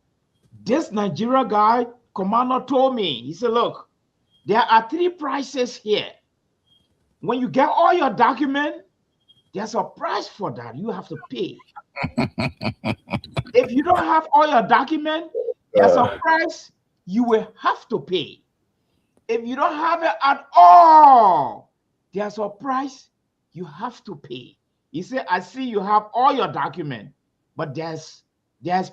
this Nigeria guy, commander, told me, he said, look, there are 3 prices here. When you get all your document, there's a price for that. You have to pay. If you don't have all your document, there's a price you will have to pay. If you don't have it at all, there's a price you have to pay. He said, I see you have all your document, but there's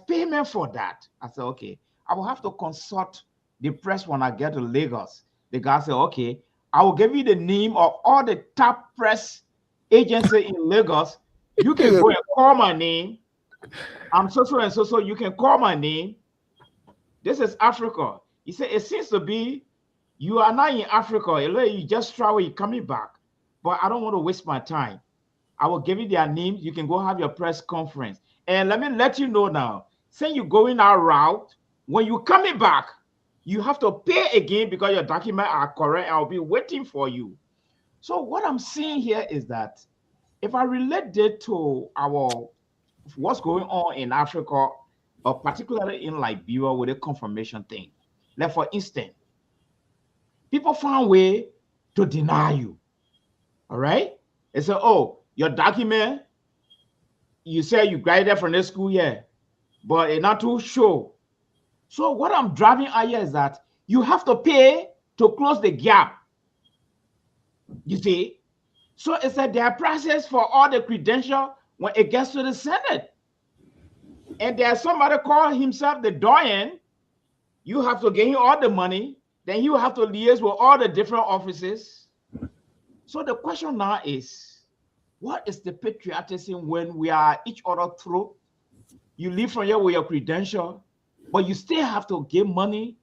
payment for that. I said, okay, I will have to consult the press when I get to Lagos. The guy said, okay, I will give you the name of all the top press agency in Lagos. You can go and call my name. I'm so and so. You can call my name. This is Africa. He said, it seems to be you are not in Africa. You just travel, you're coming back. But I don't want to waste my time. I will give you their names. You can go have your press conference. And let me let you know now, since you're going that route, when you're coming back, you have to pay again because your documents are correct. I'll be waiting for you. So what I'm seeing here is that if I relate it to what's going on in Africa, or particularly in Liberia with the confirmation thing, like for instance, people found a way to deny you. All right? They say, oh, your document, you say you graduated from this school year, but it's not too sure. So what I'm driving at here is that you have to pay to close the gap. You see? So it's that there are prices for all the credentials when it gets to the Senate. And there's somebody call himself the doyen. You have to give him all the money. Then you have to liaise with all the different offices. So the question now is, what is the patriotism when we are each other throat? You leave from here with your credential, but you still have to give money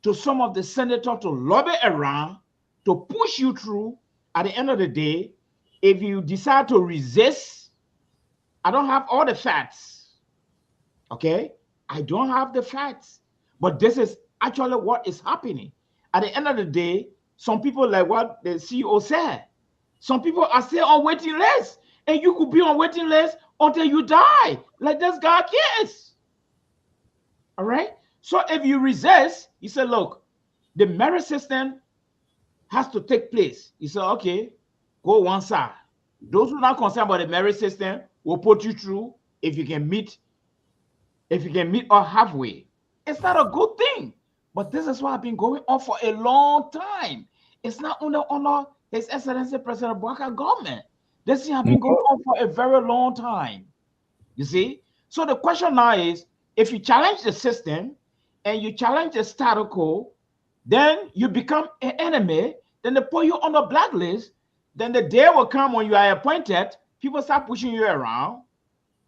to some of the senators to lobby around, to push you through. At the end of the day, if you decide to resist, I don't have all the facts. Okay? I don't have the facts. But this is actually what is happening. At the end of the day, some people, like what the CEO said, some people are still on waiting list. And you could be on waiting list until you die, like this guy is. All right? So if you resist, you say, look, the merit system has to take place. You say, okay, go one side. Those who are not concerned about the merit system will put you through if you can meet or halfway. It's not a good thing. But this is what I've been going on for a long time. It's not only under His Excellency President Bouaka government. This thing has been going on for a very long time. You see? So the question now is, if you challenge the system and you challenge the status quo, then you become an enemy. Then they put you on the blacklist. Then the day will come when you are appointed, people start pushing you around,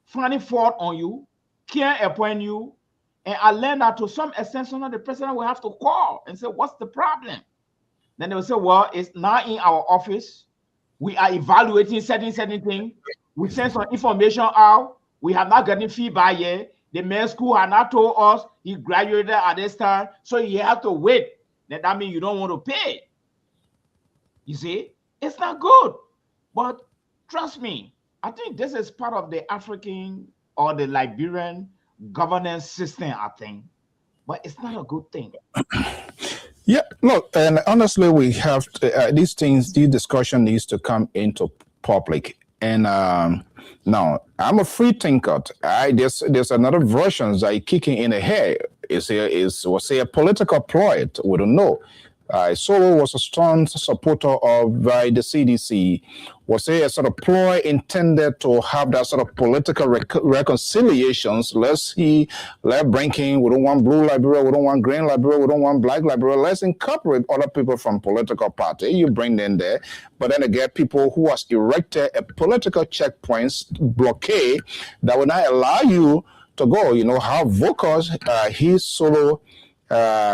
finding fault on you, can't appoint you. And I learned that to some extent, sometimes the president will have to call and say, what's the problem? Then they will say, well, it's not in our office. We are evaluating certain things. We send some information out. We have not gotten feedback yet. The main school had not told us he graduated at this time, so you have to wait. Then that means you don't want to pay. You see, it's not good. But trust me, I think this is part of the African or the Liberian governance system, I think. But it's not a good thing. Yeah, look, and honestly, we have to, these things, this discussion needs to come into public. And now, I'm a free thinker. There's another version that kicking in the hair. Was a political ploy. We don't know. Solo was a strong supporter of the CDC. Was a sort of ploy intended to have that sort of political reconciliations. Let's bring in, we don't want blue Liberia, we don't want green Liberia, we don't want black Liberia. Let's incorporate other people from political party. You bring them there. But then again, people who has erected a political checkpoints blockade that will not allow you to go. You know how vocal he Solo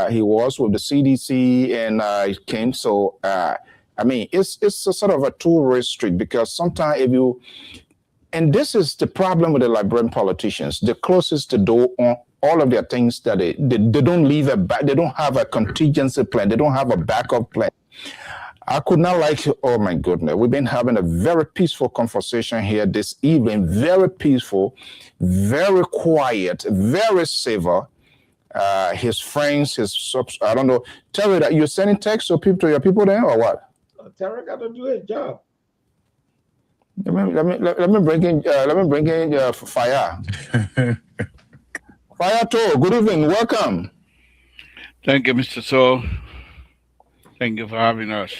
he was with the CDC and it came. So, I mean, it's a sort of a two-way street because sometimes if you, and this is the problem with the Liberian politicians, they closest the door on all of their things that they don't leave they don't have a contingency plan. They don't have a backup plan. I could not oh my goodness, we've been having a very peaceful conversation here this evening, very peaceful, very quiet, very civil. His friends, I don't know. Terry, that you're sending texts to your people there or what? Terry got to do his job. Let me bring in Fire. Fire too. Good evening. Welcome. Thank you, Mr. So. Thank you for having us.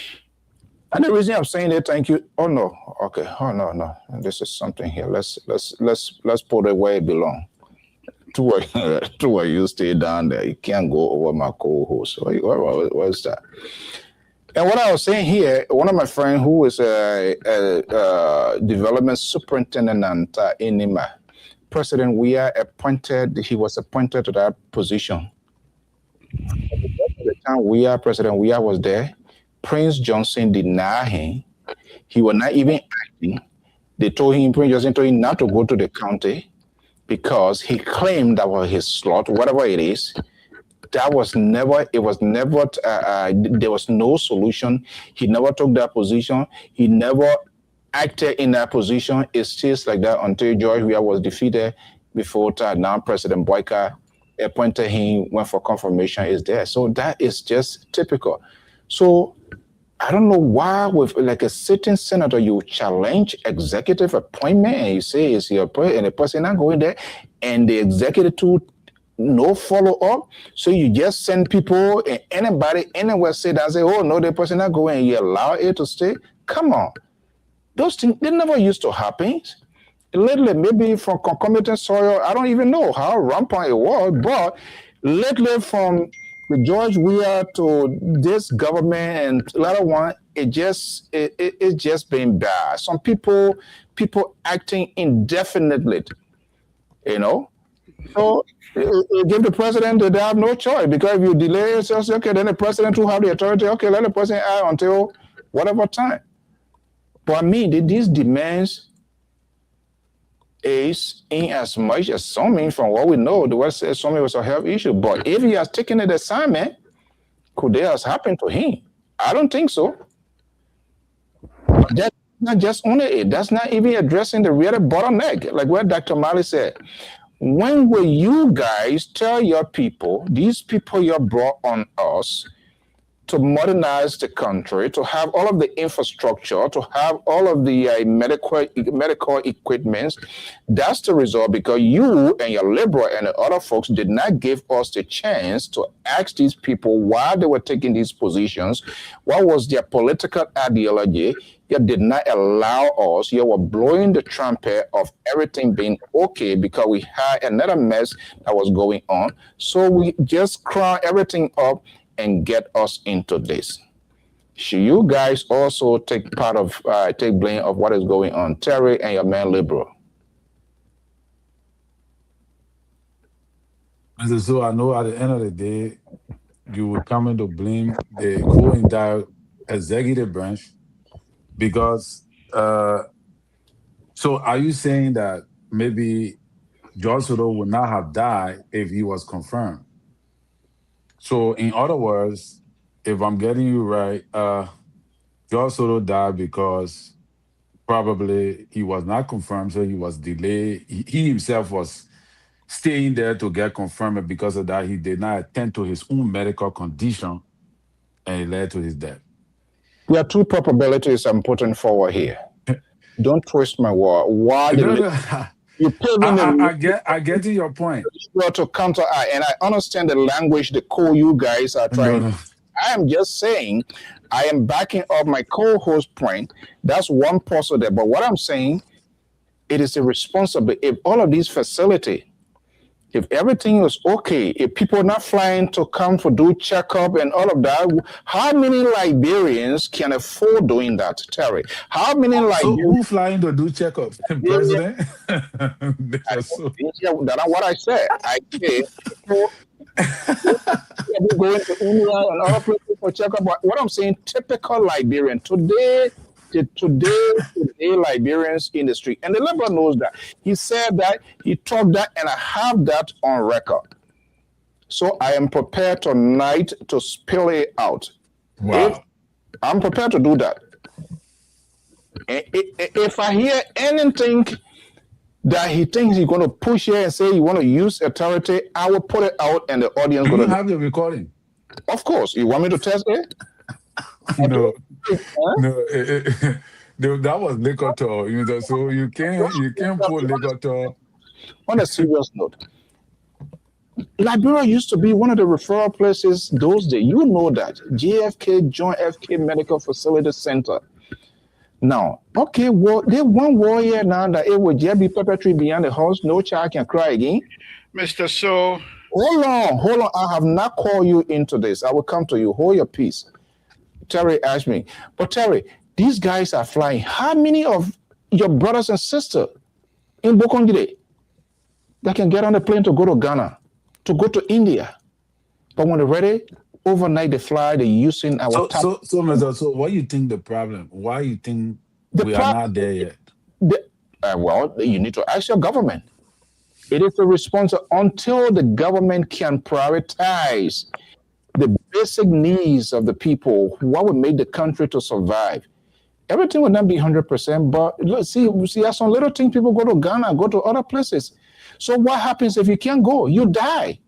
And the reason I'm saying that, thank you. Oh no. Okay. Oh no. This is something here. Let's put it where it belongs. Two of you stay down there. You can't go over my co-host. What's that? And what I was saying here, one of my friends who is a development superintendent in Nima, President Weah he was appointed to that position. At the time President Weah was there, Prince Johnson denied him. He was not even acting. Prince Johnson told him not to go to the county, because he claimed that was his slot, whatever it is. There was no solution. He never took that position. He never acted in that position. It's just like that until George Weah was defeated before now President Boyka appointed him, went for confirmation, is there. So that is just typical. So I don't know why with like a sitting senator, you challenge executive appointment and you say it's your appointment and the person not going there and the executive no follow up. So you just send people and anybody anywhere say that, say, oh no, the person not going and you allow it to stay. Come on. Those things, they never used to happen. Lately, maybe from concomitant soil, I don't even know how rampant it was, but lately from the George Weah to this government and latter one, it's just been bad. Some people acting indefinitely, you know. So give the president they have no choice, because if you delay it, okay, then the president will have the authority. Okay, let the president act until whatever time. But I mean, these demands is in as much as some, from what we know, the West says some was a health issue. But if he has taken the assignment, could that has happened to him? I don't think so. That's not just only it. That's not even addressing the real bottleneck, like what Dr. Mali said. When will you guys tell your people, these people you brought on us, to modernize the country, to have all of the infrastructure, to have all of the medical equipments. That's the result, because you and your liberal and the other folks did not give us the chance to ask these people why they were taking these positions, what was their political ideology. You did not allow us. You were blowing the trumpet of everything being okay because we had another mess that was going on. So we just crown everything up and get us into this. Should you guys also take blame of what is going on, Terry and your man liberal? So I know at the end of the day, you will come in to blame the whole entire executive branch because. So are you saying that maybe George Soto would not have died if he was confirmed? So in other words, if I'm getting you right, George Soto died because probably he was not confirmed, so he was delayed. He himself was staying there to get confirmed, and because of that, he did not attend to his own medical condition, and it led to his death. There are two probabilities I'm putting forward here. Don't twist my word. Why you I get to your point. To counter, and I understand the language, the code you guys are trying. No. I am just saying, I am backing up my co-host point. That's one person there. But what I'm saying, it is irresponsible if all of these facilities, if everything was okay, if people are not flying to come for do checkup and all of that, how many Liberians can afford doing that, Terry? How many Liberians? So who flying to do checkup? The president? That's what I said. I said people going to India and other places for checkup. What I'm saying, typical Liberian today Liberians in the street, and the liberal knows that. He said that, he talked that, and I have that on record. So I am prepared tonight to spill it out. Wow. I'm prepared to do that. If I hear anything that he thinks he's going to push here and say you want to use authority, I will put it out and the audience will have the recording. Of course. You want me to test it? No. No, that was liquor talk, so you can't put liquor talk. On a serious note, Liberia used to be one of the referral places those days. You know that. JFK, John F. K. Medical Facility Center. Now, okay, well, there's one warrior now that it would just be perpetrated beyond the house. No child can cry again. Mr. So. Hold on. I have not called you into this. I will come to you. Hold your peace. Terry asked me, but Terry, these guys are flying. How many of your brothers and sisters in Bokongide that can get on a plane to go to Ghana, to go to India? But when they're ready, overnight they fly, they're using our So what do you think the problem? Why you think we are not there yet? Well, you need to ask your government. It is a response until the government can prioritize the basic needs of the people, what would make the country to survive. Everything would not be 100%, but let's see, there's some little things. People go to Ghana, go to other places. So what happens if you can't go? You die.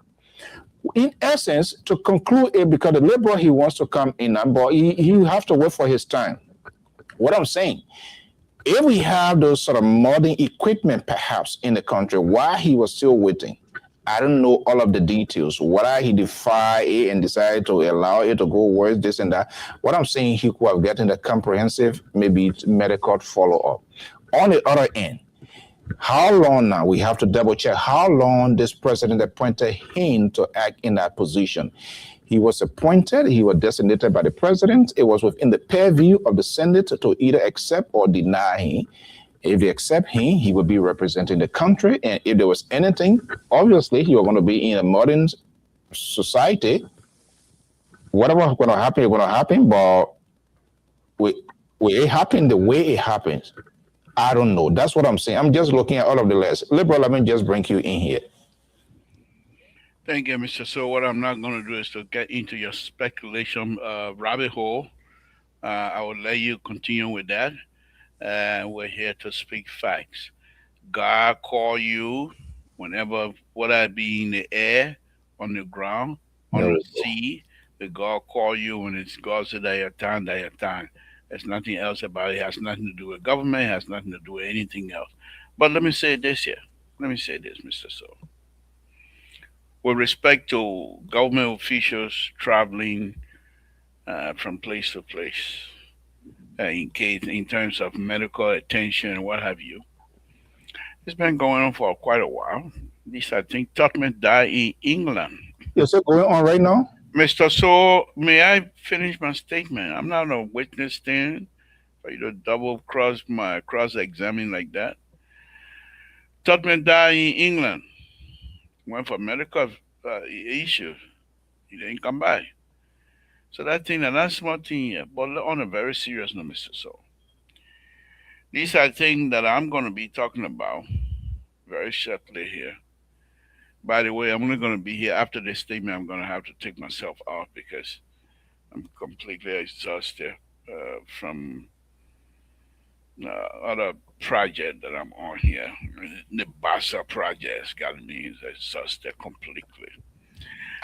In essence, to conclude it, because the liberal, he wants to come in, but he have to wait for his time. What I'm saying, if we have those sort of modern equipment perhaps in the country, why he was still waiting, I don't know all of the details. Whether he defied it and decided to allow it to go worse, this and that. What I'm saying, he could have gotten a comprehensive, maybe medical follow-up. On the other end, how long now? We have to double check how long this president appointed him to act in that position. He was appointed, he was designated by the president. It was within the purview of the Senate to either accept or deny him. If they accept him, he would be representing the country. And if there was anything, obviously, he was going to be in a modern society. Whatever is going to happen, it's going to happen. But it happened the way it happens. I don't know. That's what I'm saying. I'm just looking at all of the lists. Liberal, let me just bring you in here. Thank you, Mr. So what I'm not going to do is to get into your speculation rabbit hole. I will let you continue with that. We're here to speak facts. God call you whenever, whether it be in the air, on the ground, on the sea, The God call you when it's God said that your time, that your time. There's nothing else about it. It has nothing to do with government. It has nothing to do with anything else. But let me say this here. Let me say this, Mr. So. With respect to government officials traveling from place to place, in terms of medical attention and what have you, it's been going on for quite a while. This, I think, Tubman died in England. Is it going on right now? Mr. So, may I finish my statement? I'm not a witness stand for you to double cross examine like that. Tubman died in England. Went for medical issues. He didn't come back. So that's one thing here. But on a very serious note, Mr. So, these are things that I'm going to be talking about very shortly here. By the way, I'm only going to be here after this statement. I'm going to have to take myself off because I'm completely exhausted from other project that I'm on here. The Basa project has got me exhausted completely.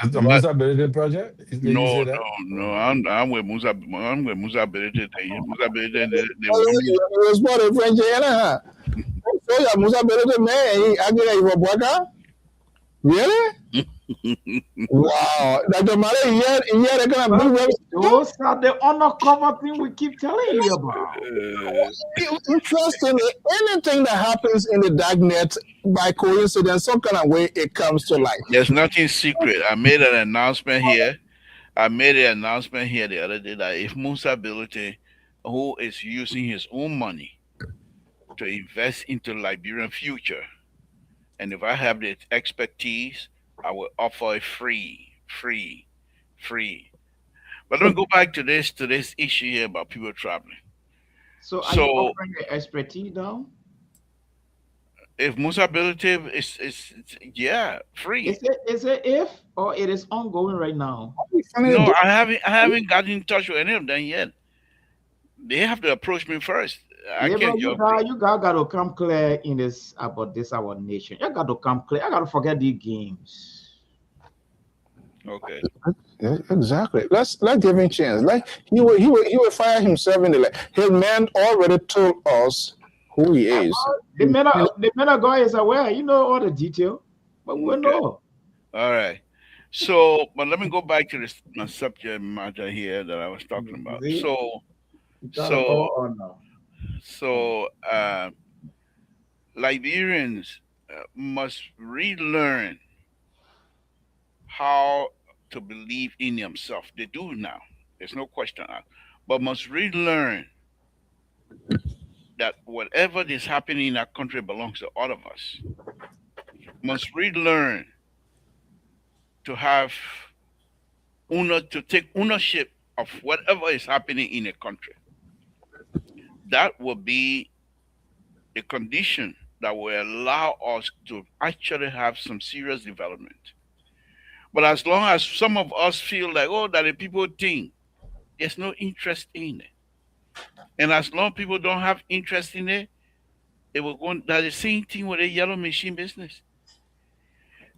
The Musa Berede project? No. I'm with Musa. I'm with Musa Berede. Musa Berede. You was born in French, huh? So yeah, Musa Berede man, I get you Waka. Really? Wow. Like the matter here they're gonna be those are the undercover thing we keep telling you about. Interestingly, anything that happens in the darknet by coincidence, some kind of way it comes to light. There's nothing secret. I made an announcement here. the other day that if Musa Ability, who is using his own money to invest into Liberian future, and if I have the expertise, I will offer it free. But let me go back to this issue here about people traveling. So are you offering your expertise now? If Musa Ability is free. Is it if or it is ongoing right now? No, I haven't gotten in touch with any of them yet. They have to approach me first. You got to come clear in this about this our nation. You got to come clear. I got to forget these games. Okay. Yeah, exactly. Let's give him a chance. Like he will fire himself in the leg. His man already told us who he is. The man of God is aware. You know all the detail, but we know. All right. So, but let me go back to my subject matter here that I was talking about. So, Liberians must relearn how to believe in themselves. They do now. There's no question. But must relearn that whatever is happening in our country belongs to all of us. Must relearn to have to take ownership of whatever is happening in a country. That will be a condition that will allow us to actually have some serious development. But as long as some of us feel like, that the people think, there's no interest in it. And as long as people don't have interest in it, it will go. That's the same thing with the yellow machine business.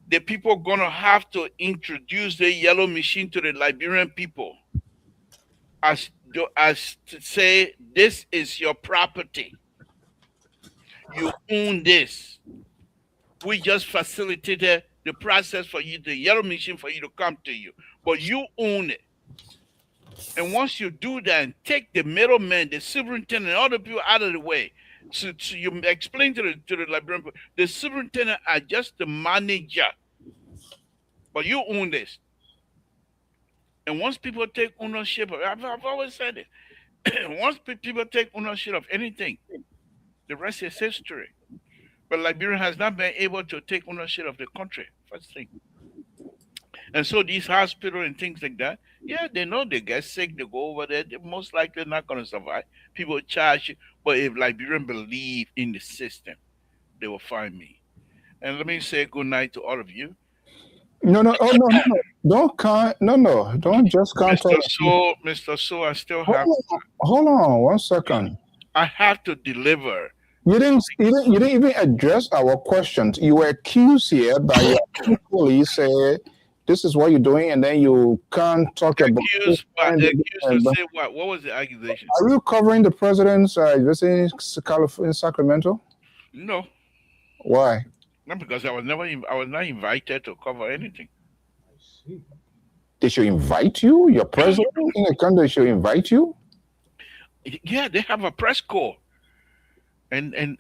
The people are gonna have to introduce the yellow machine to the Liberian people as to say, this is your property. You own this. We just facilitated the process for you, the yellow machine for you to come to you, but you own it. And once you do that and take the middleman, the superintendent, all the people out of the way, so you explain to the Liberian people, the superintendent are just the manager, but you own this. And once people take ownership of, I've always said it, once people take ownership of anything, the rest is history. But Liberia has not been able to take ownership of the country, first thing. And so these hospitals and things like that, they know they get sick, they go over there, they're most likely not going to survive. People charge you, but if Liberians believe in the system, they will find me. And let me say good night to all of you. No. Don't just contact Mr. So, I still have. Hold on 1 second. I have to deliver. You didn't even address our questions. You were accused here by your police. This is what you're doing, and then you can't talk about. Accused to say what? What was the accusation? Are you covering the president's visit in Sacramento? No. Why? Not because I was not invited to cover anything. They should invite you. Your president in a country should invite you. Yeah, they have a press corps. And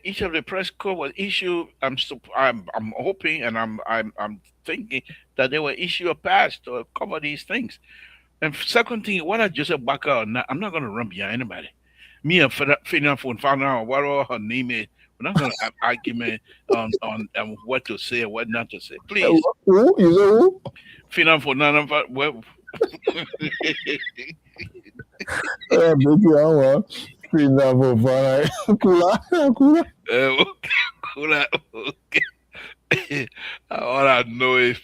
each of the press corps was issued. I'm hoping and I'm thinking that they will issue a pass to cover these things. And second thing, what I just said back out, I'm not going to run behind anybody. Me and Fina phone found out what her name is. We're not going to have argument on what to say and what not to say. Please. Who? You say who? Fina phone none of well. Okay. All I know is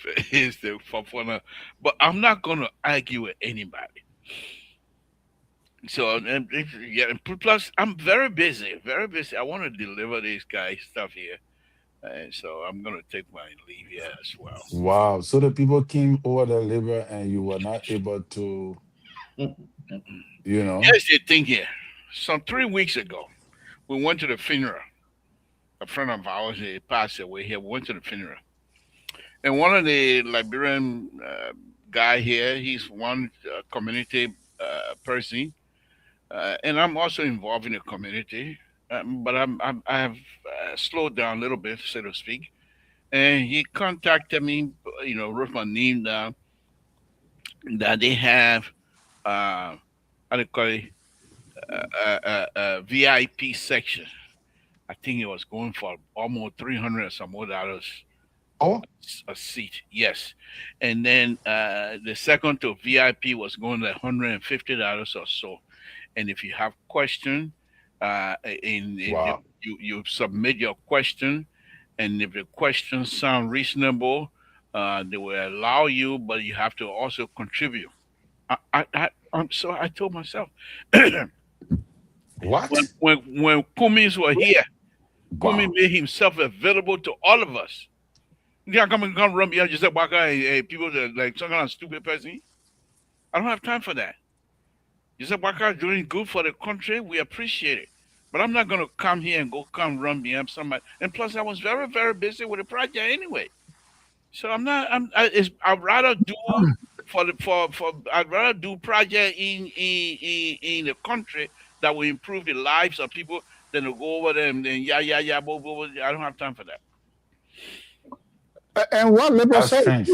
the Fafana, but I'm not going to argue with anybody. So, yeah, plus I'm very busy, very busy. I want to deliver these guys stuff here, and so I'm going to take my leave here as well. Wow! So the people came over the labor, and you were not able to, Here's the thing here. Some 3 weeks ago, we went to the funeral. A friend of ours, he passed away here. We went to the funeral. And one of the Liberian guy here, he's one community person. And I'm also involved in the community. But I have slowed down a little bit, so to speak. And he contacted me, wrote my name down, that they have, how do you call it, a VIP section. I think it was going for almost 300 or some more dollars a seat. Yes. And then the second to VIP was going to $150 or so. And if you have questions, you submit your question, and if the questions sound reasonable, they will allow you, but you have to also contribute. So I told myself, what? When Cummings were here, Cummings made himself available to all of us. You can't come run me out just like people that like some kind of stupid person. I don't have time for that. Joseph Waka is doing good for the country. We appreciate it. But I'm not going to come here and come run behind somebody. And plus, I was very, very busy with the project anyway. So I'd rather do I'd rather do project in the country that will improve the lives of people than to go over there and blah, blah, blah. I don't have time for that. And what Liberal said,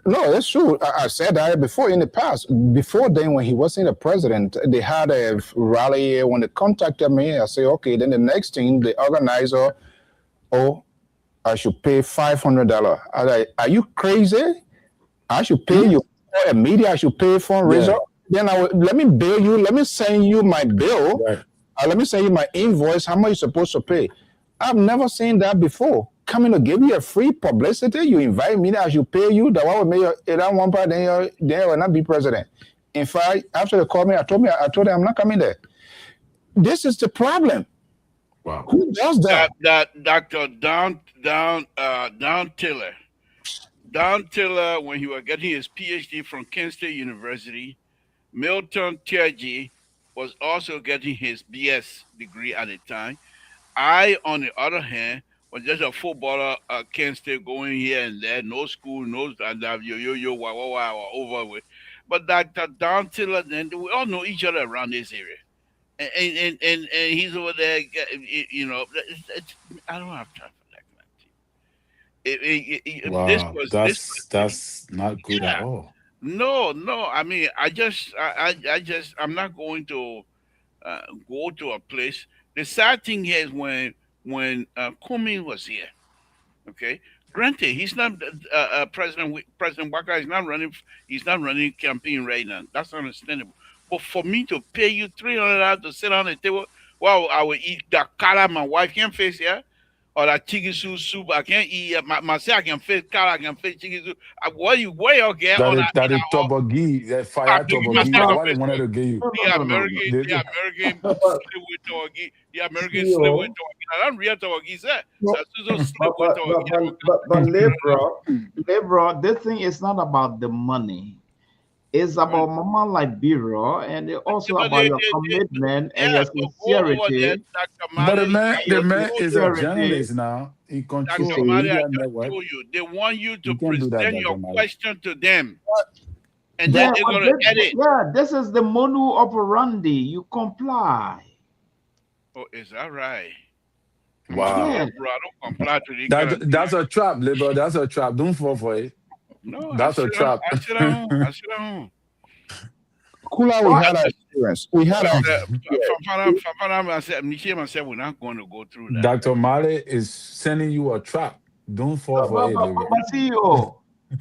no, that's true. I said that before in the past. Before then, when he wasn't the president, they had a rally. When they contacted me, I say, okay. Then the next thing, the organizer, I should pay $500. I like, are you crazy? I should pay you a media. I should pay for a result. Then let me bill you. Let me send you my bill. Right. Let me send you my invoice. How much you supposed to pay? I've never seen that before. Coming to give you a free publicity, you invite me, I should pay you. The one will make that one part, then you will not be president. In fact, after they called me, I told them I'm not coming there. This is the problem. Wow. Who does that? That Dr. Don Tiller, when he was getting his PhD from Kent State University, Milton Tiaji was also getting his BS degree at the time. I, on the other hand, was just a footballer at Kent State going here and there, no school, no over with. But Dr. Don Tiller, and we all know each other around this area. And he's over there, I don't have time for that. Wow, that's not good at all. No. I mean, I'm not going to go to a place. The sad thing here is when Cummings was here, okay. Granted, he's not President Waka is not running. He's not running campaign right now. That's understandable. But for me to pay you $300 to sit on the table while I will eat the color my wife can't face here, or that chicken soup. I can't eat myself. I can fish cow. I can fish chicken soup. Where you get on that? That is tobogi, that fire tobogi. What they wanted to give you? The American slave with tobogi. The American slave with tobogi. I don't real tobogi, sir. But Lebron, this thing is not about the money. It's about Mama Liberia, and it's also about your commitment and your sincerity. But the man is a journalist now. He controls the media network. They want you to present your question to them. And then they're going to edit. Yeah, this is the modus operandi. You comply. Oh, is that right? Wow. Yeah. Bro, I don't comply to that's a trap, Liberal. That's a trap. Don't fall for it. No, that's a trap. I sit at home. Kula, we had our experience. We had our we're not going to go through that. Dr. Male is sending you a trap. Don't fall for it. But CEO,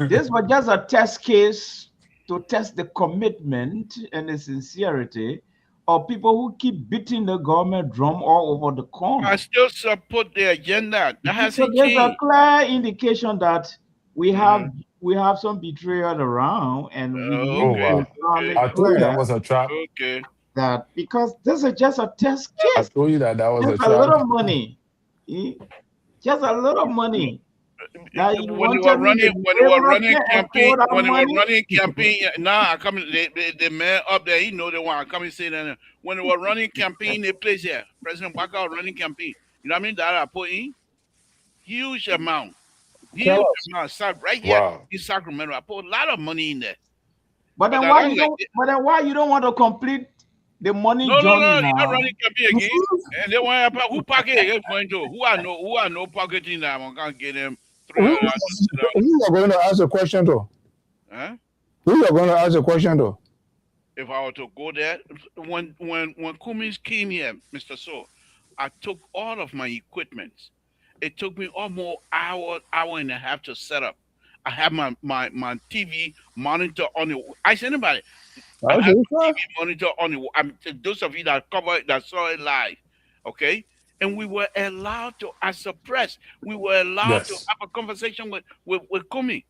this was just a test case to test the commitment and the sincerity of people who keep beating the government drum all over the corner. I still support the agenda. That hasn't there's changed. a clear indication that we have some betrayal around, and we I told you that was a trap. Okay. That because this is just a test case. I told you that was just a trap. A little money. Just a little money. When they were running campaign, now I come the man up there, he know they want to come and say that when they were running campaign, they place here. President Waka running campaign. You know what I mean? That I put in huge amount. Right here in Sacramento. I put a lot of money in there. But then why you don't want to complete the money journey now? You're not running campaign again. And they want to who pocket is going to who I know pocketing that I'm gonna get them. Who are going to ask a question to? Huh? Who are going to ask a question to? If I were to go there, when Cummings came here, Mr. So, I took all of my equipment. It took me almost hour and a half to set up. I have my TV monitor on the. I said anybody. I have TV monitor on the. Those of you that saw it live, okay. And we were allowed to, as a press, we were allowed to have a conversation with Kumi.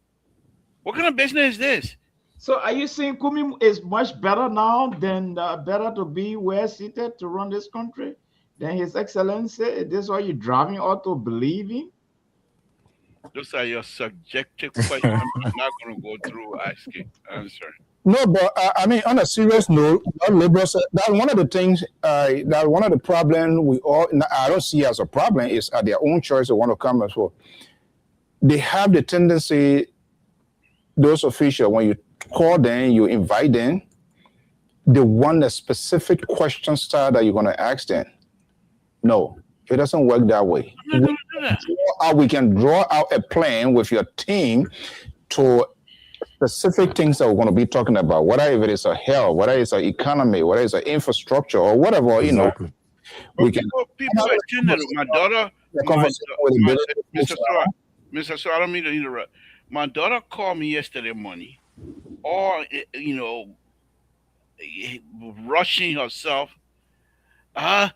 What kind of business is this? So are you saying Kumi is much better now than better to be where seated to run this country than His Excellency? Is this what you're driving out to believing? Those are your subjective questions. I'm not going to go through asking answer. No, but I mean, on a serious note, liberals, that's one of the things, that one of the problems I don't see as a problem is at their own choice they want to come as well. They have the tendency, those officials, when you call them, you invite them, they want a specific question style that you're going to ask them. No, it doesn't work that way. We can draw out a plan with your team to specific things that we're going to be talking about, whether it is a health, whether it's an economy, whether it's an infrastructure, or whatever, exactly. We can. People attended. My daughter, Mr. So, I don't mean to interrupt. My daughter called me yesterday morning, or rushing herself. I'm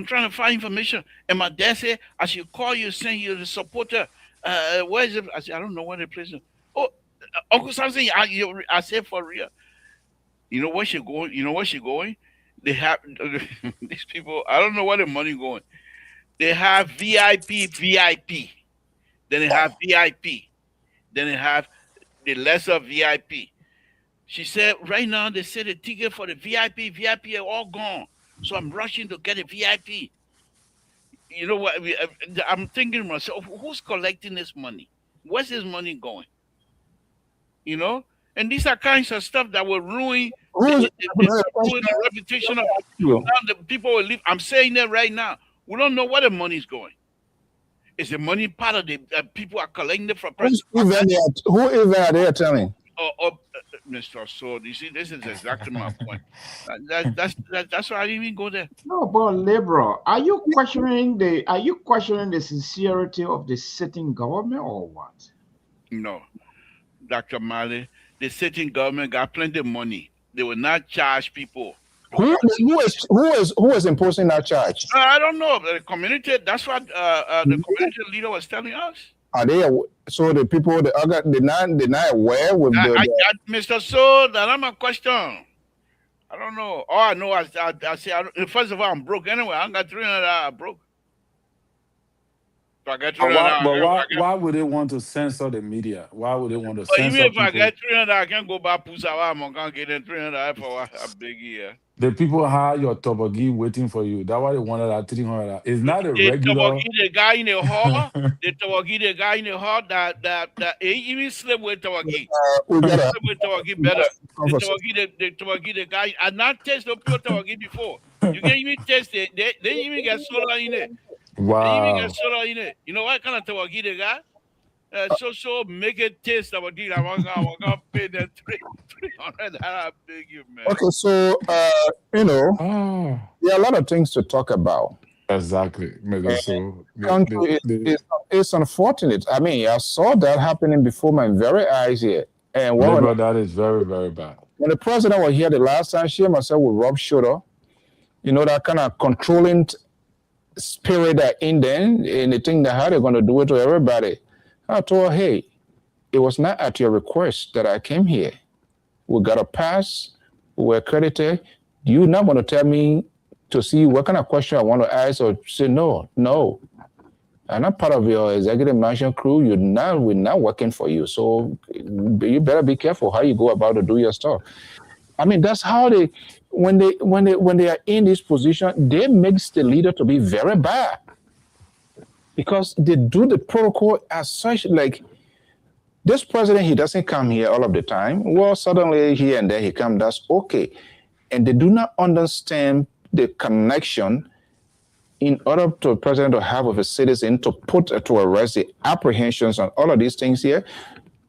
trying to find information, and my dad said I should call you, send you the supporter. Where is it? I said I don't know where the place is. Oh, Uncle Samson, I said for real. You know where she going? You know where she going? They have these people. I don't know where the money going. They have VIP. Then they have VIP. Then they have the lesser VIP. She said right now they said the ticket for the VIP are all gone. So I'm rushing to get a VIP. You know what? I'm thinking to myself, who's collecting this money? Where's this money going? You know? And these are kinds of stuff that will ruin the reputation of people. Now the people will leave. I'm saying that right now. We don't know where the money is going. Is the money part of the people are collecting it from President? Who is that they are telling? Mr. So, you see, this is exactly my point. That's why I didn't even go there. No, but Liberal, are you questioning the sincerity of the sitting government or what? No, Dr. Mali, the sitting government got plenty of money. They will not charge people Who is imposing that charge? I don't know. The community. That's what the community leader was telling us. Are they so the people the other they're not aware with Mr. So that I'm a question. I don't know. All I know is I say first of all I'm broke anyway. I got $300 broke. So I got $300. Why would they want to censor the media? Why would they want to But censor even if people? I get $300, I can go buy Pusawa. I'm gonna get them $300 for a big year. The people hire your toboggy waiting for you. That's why they wanted that $300. It's not a regular. The guy in the hall. The guy in the hall that even sleep with Tawagi. we got Sleep with Tawagi better. The guy. I not taste the pure Tawagi before. You can even taste it. They even get soda in it. Wow. They even get soda in it. You know what kind of Tawagi they got? So make it taste Tawagi. I'm gonna pay them $300. I beg you, man. Okay, so there are a lot of things to talk about. Exactly. So it's unfortunate. I mean, I saw that happening before my very eyes here. And that is very, very bad. When the president was here the last time, she myself with Rob Shooter, that kind of controlling spirit that in them, and they think that how they're going to do it to everybody. I told her, hey, it was not at your request that I came here. We got a pass, we were accredited. You're not going to tell me to see what kind of question I want to ask or say no. I'm not part of your executive management crew. We're not working for you. So you better be careful how you go about to do your stuff. I mean, that's how when they are in this position, they makes the leader to be very bad. Because they do the protocol as such, like this president, he doesn't come here all of the time. Well, suddenly here and there he comes, that's okay. And they do not understand the connection in order to the president to have with a citizen to put to arrest the apprehensions and all of these things here.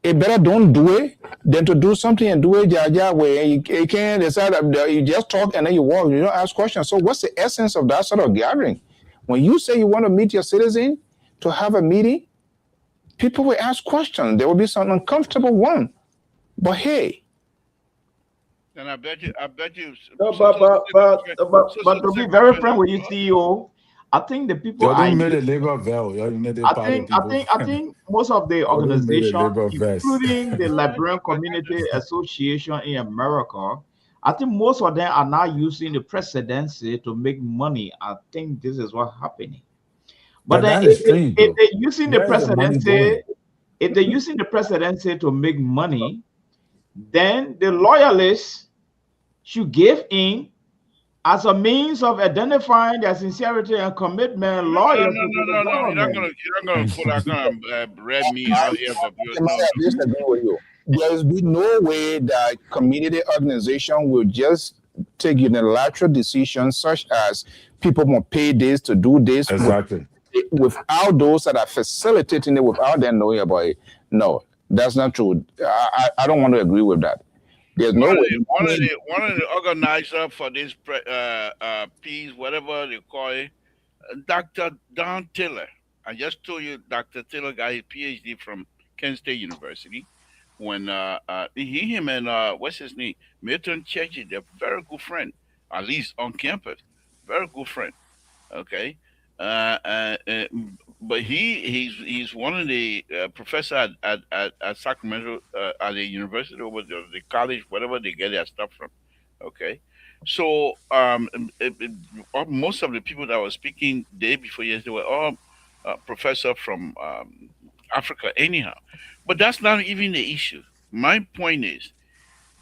It better don't do it than to do something and do it where you can't decide that you just talk and then you walk, you don't ask questions. So what's the essence of that sort of gathering? When you say you want to meet your citizen to have a meeting, people will ask questions. There will be some uncomfortable one. But hey. And I bet you. No, but to be very frank with you, CEO, I think the people I think most of the organizations, including the Liberian Community Association in America, I think most of them are now using the presidency to make money. I think this is what's happening. But then if they're using the presidency to make money, then the loyalists should give in as a means of identifying their sincerity and commitment, loyal to the government. You're not gonna read me out here for you. There's been no way that community organization will just take unilateral decisions such as people will pay this to do this. Exactly. Without those that are facilitating it, without them knowing about it. No, that's not true. I don't want to agree with that. There's no way. One of the organizers for this piece, whatever they call it, Dr. Don Taylor. I just told you Dr. Taylor got his PhD from Kent State University. When him and what's his name, Milton Churchy, they're very good friend, at least on campus, very good friend. Okay, but he's one of the professor at Sacramento at the university or the college, whatever they get their stuff from. Okay, so most of the people that were speaking day before yesterday were all professor from Africa anyhow. But that's not even the issue. My point is,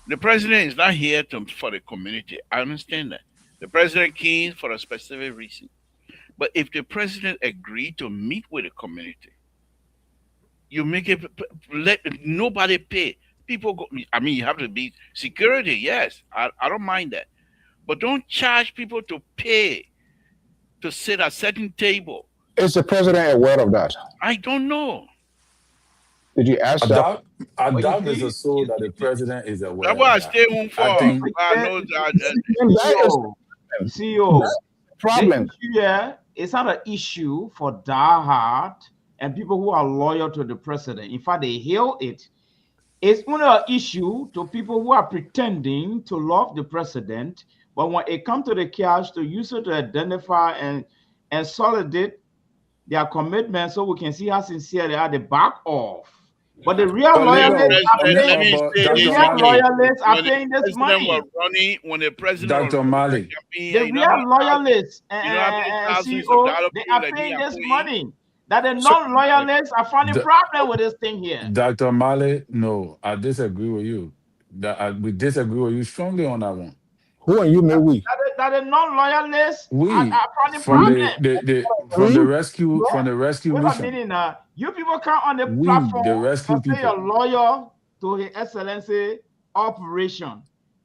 the president is not here for the community. I understand that. The president came for a specific reason. But if the president agreed to meet with the community, you make it, let nobody pay. People go, I mean, you have to be security, yes. I don't mind that. But don't charge people to pay to sit at a certain table. Is the president aware of that? I don't know. Did you ask that? I doubt there's a soul that the president is aware. That's why I stay home for. I know that. CEO, problem. Yeah, it's not an issue for diehard and people who are loyal to the president. In fact, they hail it. It's only an issue to people who are pretending to love the president But when it comes to the cash, to use it to identify and solidate their commitment, so we can see how sincere they are, they back off. But the real loyalists are paying. The real loyalists are paying this money. When the president Dr. Mali, the real loyalists and CEO, they are paying this money. That the non-loyalists are finding problem with this thing here. Dr. Mali, no, I disagree with you. We disagree with you strongly on that one. Who are you, may we? That the non-loyalists are finding problem. From the rescue mission. You people come on the platform and say you're loyal to His Excellency operation.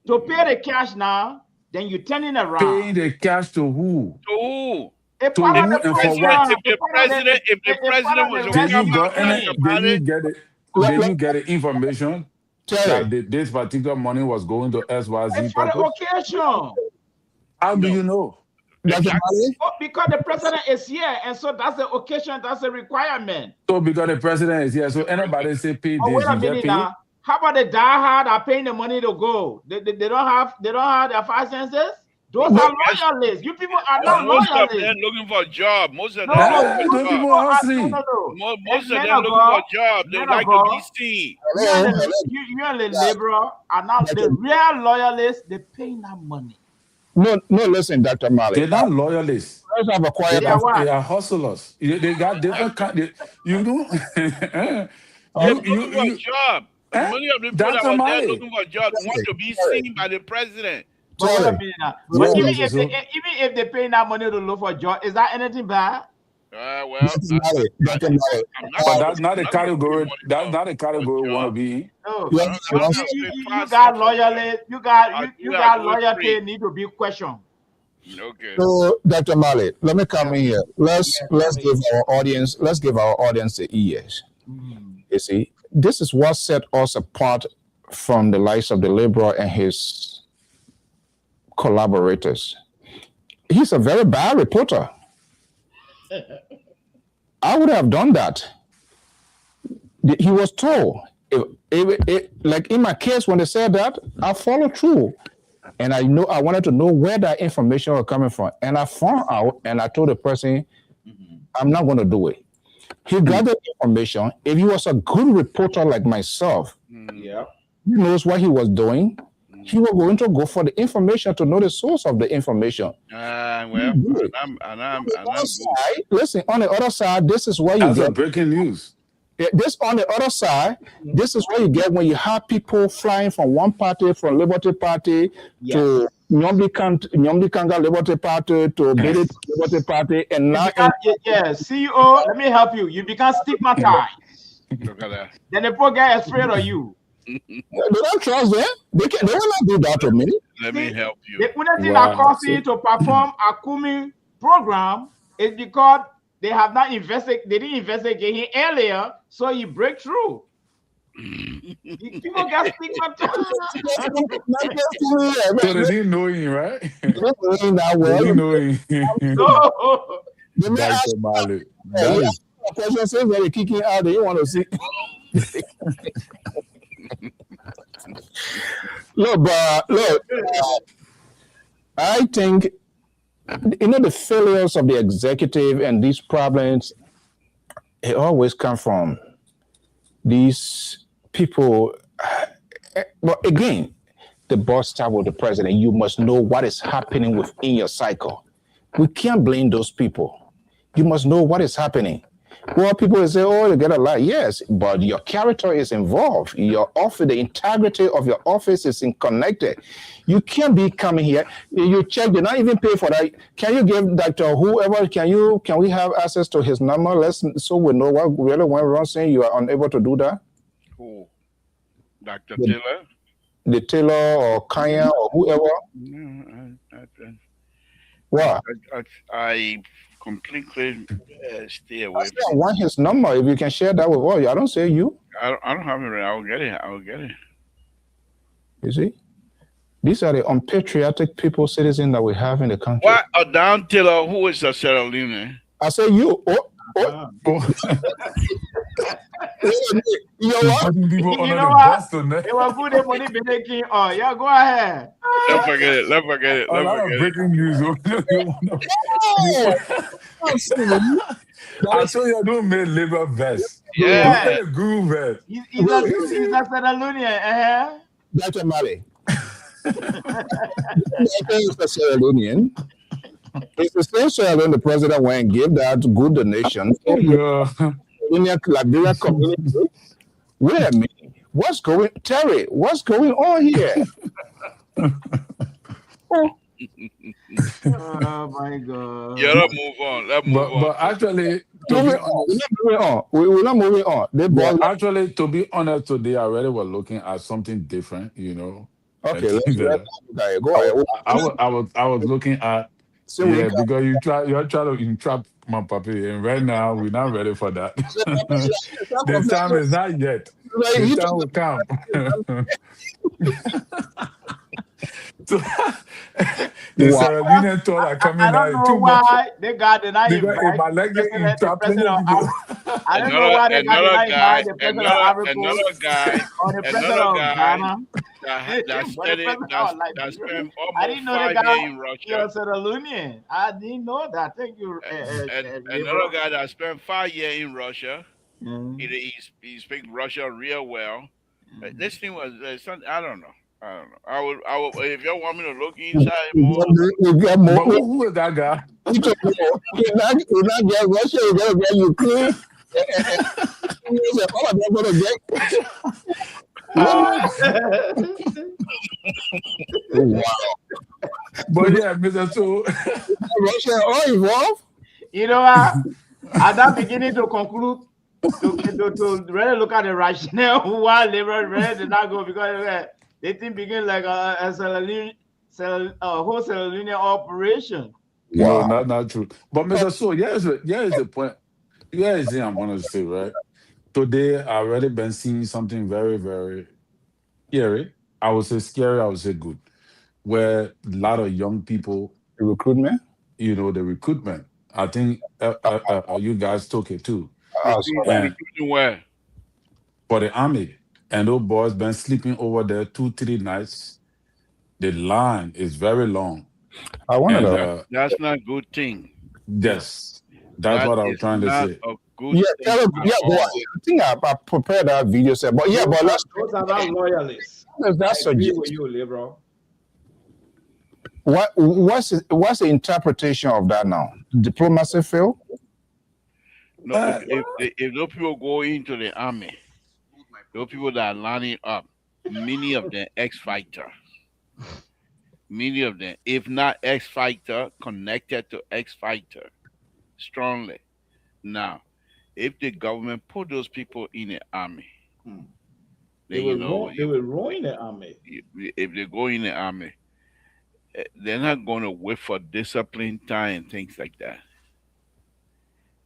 To pay the cash now, then you turn it around. Paying the cash to who? To who? If the president was did you get the information that this particular money was going to XYZ for the occasion? How do you know? Because the president is here, and so that's the occasion, that's the requirement. So because the president is here, so anybody say pay this, wait a minute now. How about the diehard are paying the money to go? They don't have their 5 senses? Those are loyalists. You people are not loyalists. Most of them looking for a job. Most of them looking for a job. Most of them looking for a job. They like to be seen. You and the laborer are not the real loyalists. They're paying that money. No, listen, Dr. Mali. They're not loyalists. Let's have a quiet. They are hustlers. They got different kind. You know. They're looking for a job. Many of the people that are there looking for a job want to be seen by the president. But even if they pay that money to look for a job, is that anything bad? That's not a category. That's not a category we want to be in. No, you got loyalty. You got loyalty need to be questioned. Okay. So, Dr. Mali, let me come in here. Let's give our audience the ears. You see, this is what set us apart from the likes of the Liberal and his collaborators. He's a very bad reporter. I would have done that. He was told, if like in my case, when they said that, I followed through. And I wanted to know where that information was coming from. And I found out, and I told the person, I'm not going to do it. He got the information. If he was a good reporter like myself, he knows what he was doing. He was going to go for the information to know the source of the information. Listen, on the other side, this is what you get. Breaking news. This on the other side, this is what you get when you have people flying from one party, from Liberty Party to Nyomdi Kanga Liberty Party to Bidit Liberty Party, and now CEO, let me help you. You become stigmatized. Look at that. Then the poor guy is afraid of you. They don't trust them. They will not do that to me. Let me help you. The only thing that caused you to perform a Kumi program is because they have not investigated. They didn't investigate him earlier, so he break through. People get stigmatized. So they didn't know him, right? They didn't know him. No. Dr. Mali. Question says they're kicking out. They want to see. Look, I think the failures of the executive and these problems, it always come from these people. But again, the boss start with the president. You must know what is happening within your cycle. We can't blame those people. You must know what is happening. Well, people say, oh, they get a lot. Yes, but your character is involved. Your office, the integrity of your office is connected. You can't be coming here. You check, they not even pay for that. Can you give Dr. whoever, can we have access to his number? So we know what really went wrong, saying you are unable to do that? Who? Dr. Taylor? The Taylor or Kanye or whoever? What? I completely stay away. I want his number. If you can share that with all you. I don't say you. I don't have it. I'll get it. You see? These are the unpatriotic people, citizens that we have in the country. What? Down Taylor, who is a Sierra Leone? I say you. You know what? Putting people You under know the what? bus tonight. They will put the money making. Oh, yeah, go ahead. Let's forget it. Let's forget it. A Let's lot of forget it. breaking news. Absolutely. I told you I don't make labor vest. Yeah. Don't make a guru vest. He's a Sierra Leonean. Dr. Mali. He's a Sierra Leonean. It's the same Sierra Leone the president went and gave that good donation. Yeah. Liberia community. Wait a minute. What's going on here? Oh my God. Yeah, let's move on. Let's move on. But actually, to be honest, we're not moving on. Actually, to be honest, today I already was looking at something different, you know. Okay, let's go ahead. I was looking at because you're trying to entrap my puppy, and right now we're not ready for that. The time is not yet. The time will come. So, the Sierra Leone tour are coming I don't know why they got the night. Because if my leg get entrapped, I don't know why they got the night. The president of Ivory Coast Another guy or the president of Ghana. that spent I didn't know almost they 5 years in Russia. You're Sierra Leonean. I didn't know that. Thank you. Another guy that spent 5 years in Russia. Mm. He speaks Russian real well. This thing was I don't know. I would. If you want me to look inside more. But who is that guy? You not get Russia, you gotta get Ukraine. Wow. But yeah, Mr. So Russia all involved. You know what? At that beginning to conclude, to really look at the rationale why Labor really did not go, because they think begin like a whole Sierra Leone operation. No, not true. But Mr. So here's the point. Here is the I'm gonna say, right? Today I already been seeing something very, very scary. I would say scary, I would say good. Where a lot of young people, the recruitment. The recruitment. I think you guys took it too. Where? For the army. And those boys been sleeping over there 2-3 nights. The line is very long. I want to know. That's not a good thing. Yes. That's what I was trying to say. I think I prepared that video set. But but let's those are not loyalists. That's with you, liberal. What's the interpretation of that now? Diplomacy fail? No, if those people go into the army, those people that are lining up, many of them ex-fighter. Many of them, if not ex-fighter, connected to ex-fighter strongly. Now, if the government put those people in the army, they will ruin the army. If they go in the army, they're not going to wait for discipline time and things like that.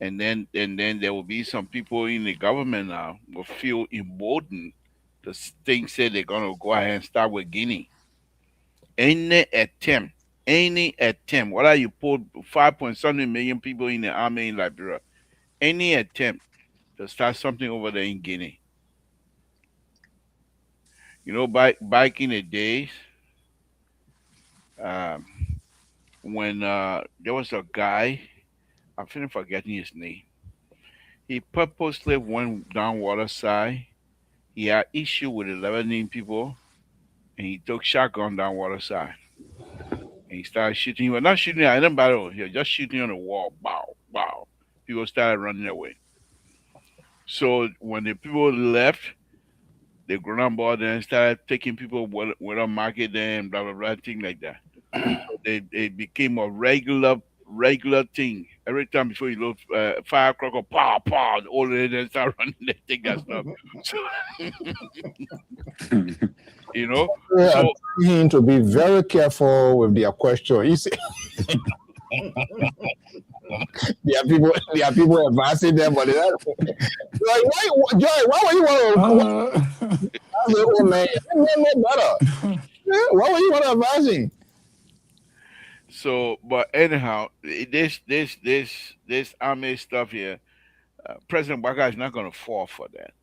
And then there will be some people in the government now will feel emboldened to think say they're going to go ahead and start with Guinea. Any attempt, whether you put 5.7 million people in the army in Liberia, any attempt to start something over there in Guinea. Back in the days, when there was a guy, I'm forgetting his name. He purposely went down waterside. He had issue with the Lebanese people, and he took shotgun down waterside. And he started shooting. He was not shooting at anybody. He was just shooting on the wall. Bow, bow. People started running away. So when the people left, the ground board then started taking people without market them, blah blah blah, things like that. So they became a regular thing. Every time before you look firecracker, pow pow, all of them then start running. They take that stuff. So, so him to be very careful with their question. You see, there are people advancing them, but they're like, why would you want to? Oh man, better. Why would you want to advancing? So, but anyhow, this army stuff here, President Baka is not going to fall for that.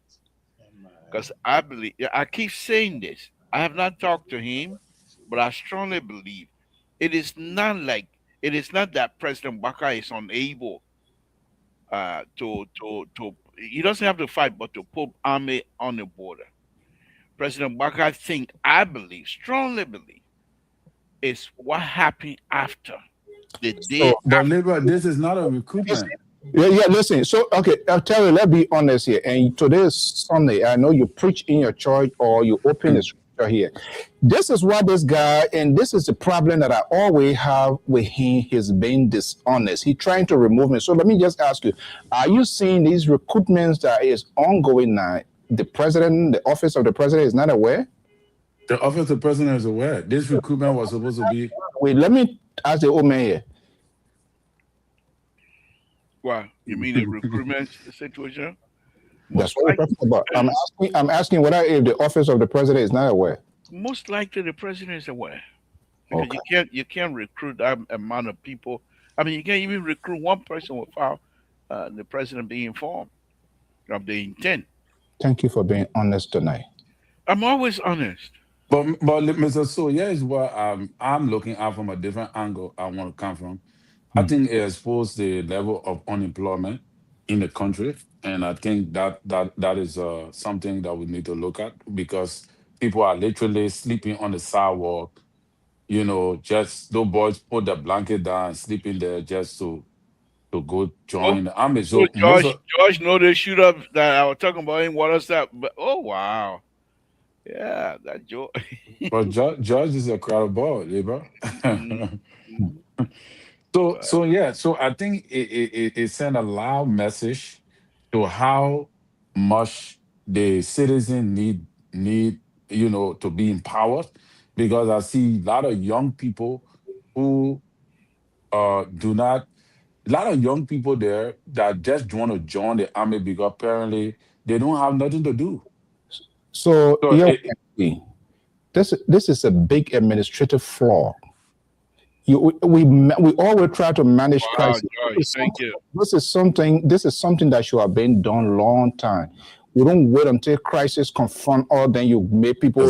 Because I believe, I keep saying this. I have not talked to him, but I strongly believe it is not that President Baka is unable to he doesn't have to fight, but to put army on the border. President Baka strongly believe, is what happened after the day. But Labor, this is not a recruitment. Yeah, listen. So, okay, Terry, let's be honest here. And today is Sunday. I know you preach in your church or you open the scripture here. This is what this guy, and this is the problem that I always have with him. He's being dishonest. He's trying to remove me. So let me just ask you, are you seeing these recruitments that is ongoing now? The office of the president is not aware? The office of the president is aware. This recruitment was supposed to be... Wait, let me ask the old man here. Well, you mean the recruitment situation? That's what we're talking about. I'm asking whether if the office of the president is not aware. Most likely the president is aware. Because you can't recruit that amount of people. I mean, you can't even recruit one person without the president being informed of the intent. Thank you for being honest tonight. I'm always honest. But Mr. So, here's what I'm looking at from a different angle I want to come from. I think it exposed the level of unemployment in the country, and I think that is something that we need to look at, because people are literally sleeping on the sidewalk. You know, just those boys put the blanket down, sleeping there just to go join the army. So George know the shooter that I was talking about in Waterstep. But oh wow, yeah, that George. But George is a crowd ball, Labor. So I think it sent a loud message to how much the citizen need to be empowered, because I see a lot of young people who a lot of young people there that just want to join the army because apparently they don't have nothing to do. So this is a big administrative flaw. We always try to manage crisis. George, thank you. This is something that should have been done long time. We don't wait until crisis confront all, then you make people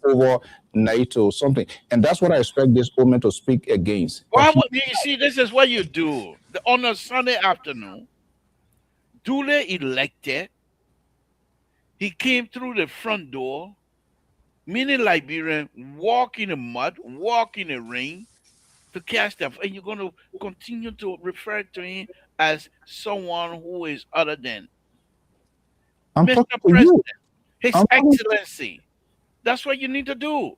over night or something. And that's what I expect this woman to speak against. Why would you see? This is what you do on a Sunday afternoon. Duly elected. He came through the front door. Many Liberians walk in the mud, walk in the rain to catch them, and you're going to continue to refer to him as someone who is other than Mr. President, His Excellency. That's what you need to do.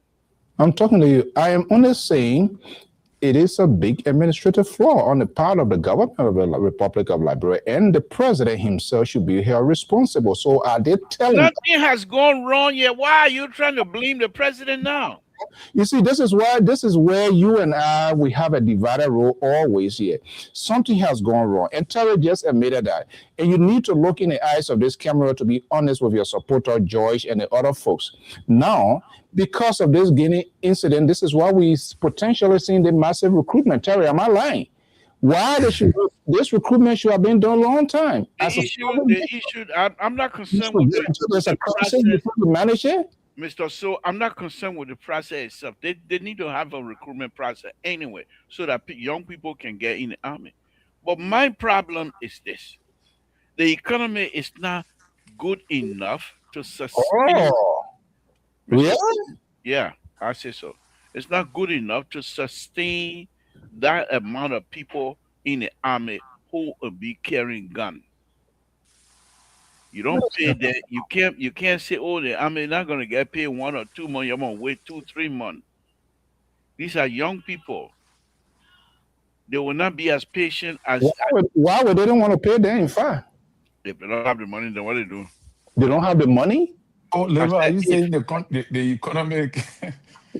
I'm talking to you. I am only saying it is a big administrative flaw on the part of the government of the Republic of Liberia, and the president himself should be held responsible. So are they telling? Nothing has gone wrong yet. Why are you trying to blame the president now? You see, this is where you and I, we have a divided role always here. Something has gone wrong, and Terry just admitted that. And you need to look in the eyes of this camera to be honest with your supporter, George, and the other folks. Now, because of this Guinea incident, this is why we potentially seeing the massive recruitment. Terry, am I lying? Why this recruitment should have been done a long time? I'm not concerned with the process. Manage it. Mr. So, I'm not concerned with the process itself. They need to have a recruitment process anyway, so that young people can get in the army. But my problem is this: the economy is not good enough to sustain. Really? Yeah, I say so. It's not good enough to sustain that amount of people in the army who will be carrying guns. You don't pay that. You can't say, oh, the army not going to get paid 1 or 2 months. You're going to wait 2-3 months. These are young people. They will not be as patient as. Why would they don't want to pay them? Fine. If they don't have the money, then what they do? They don't have the money? Oh, Lever, are you saying the economic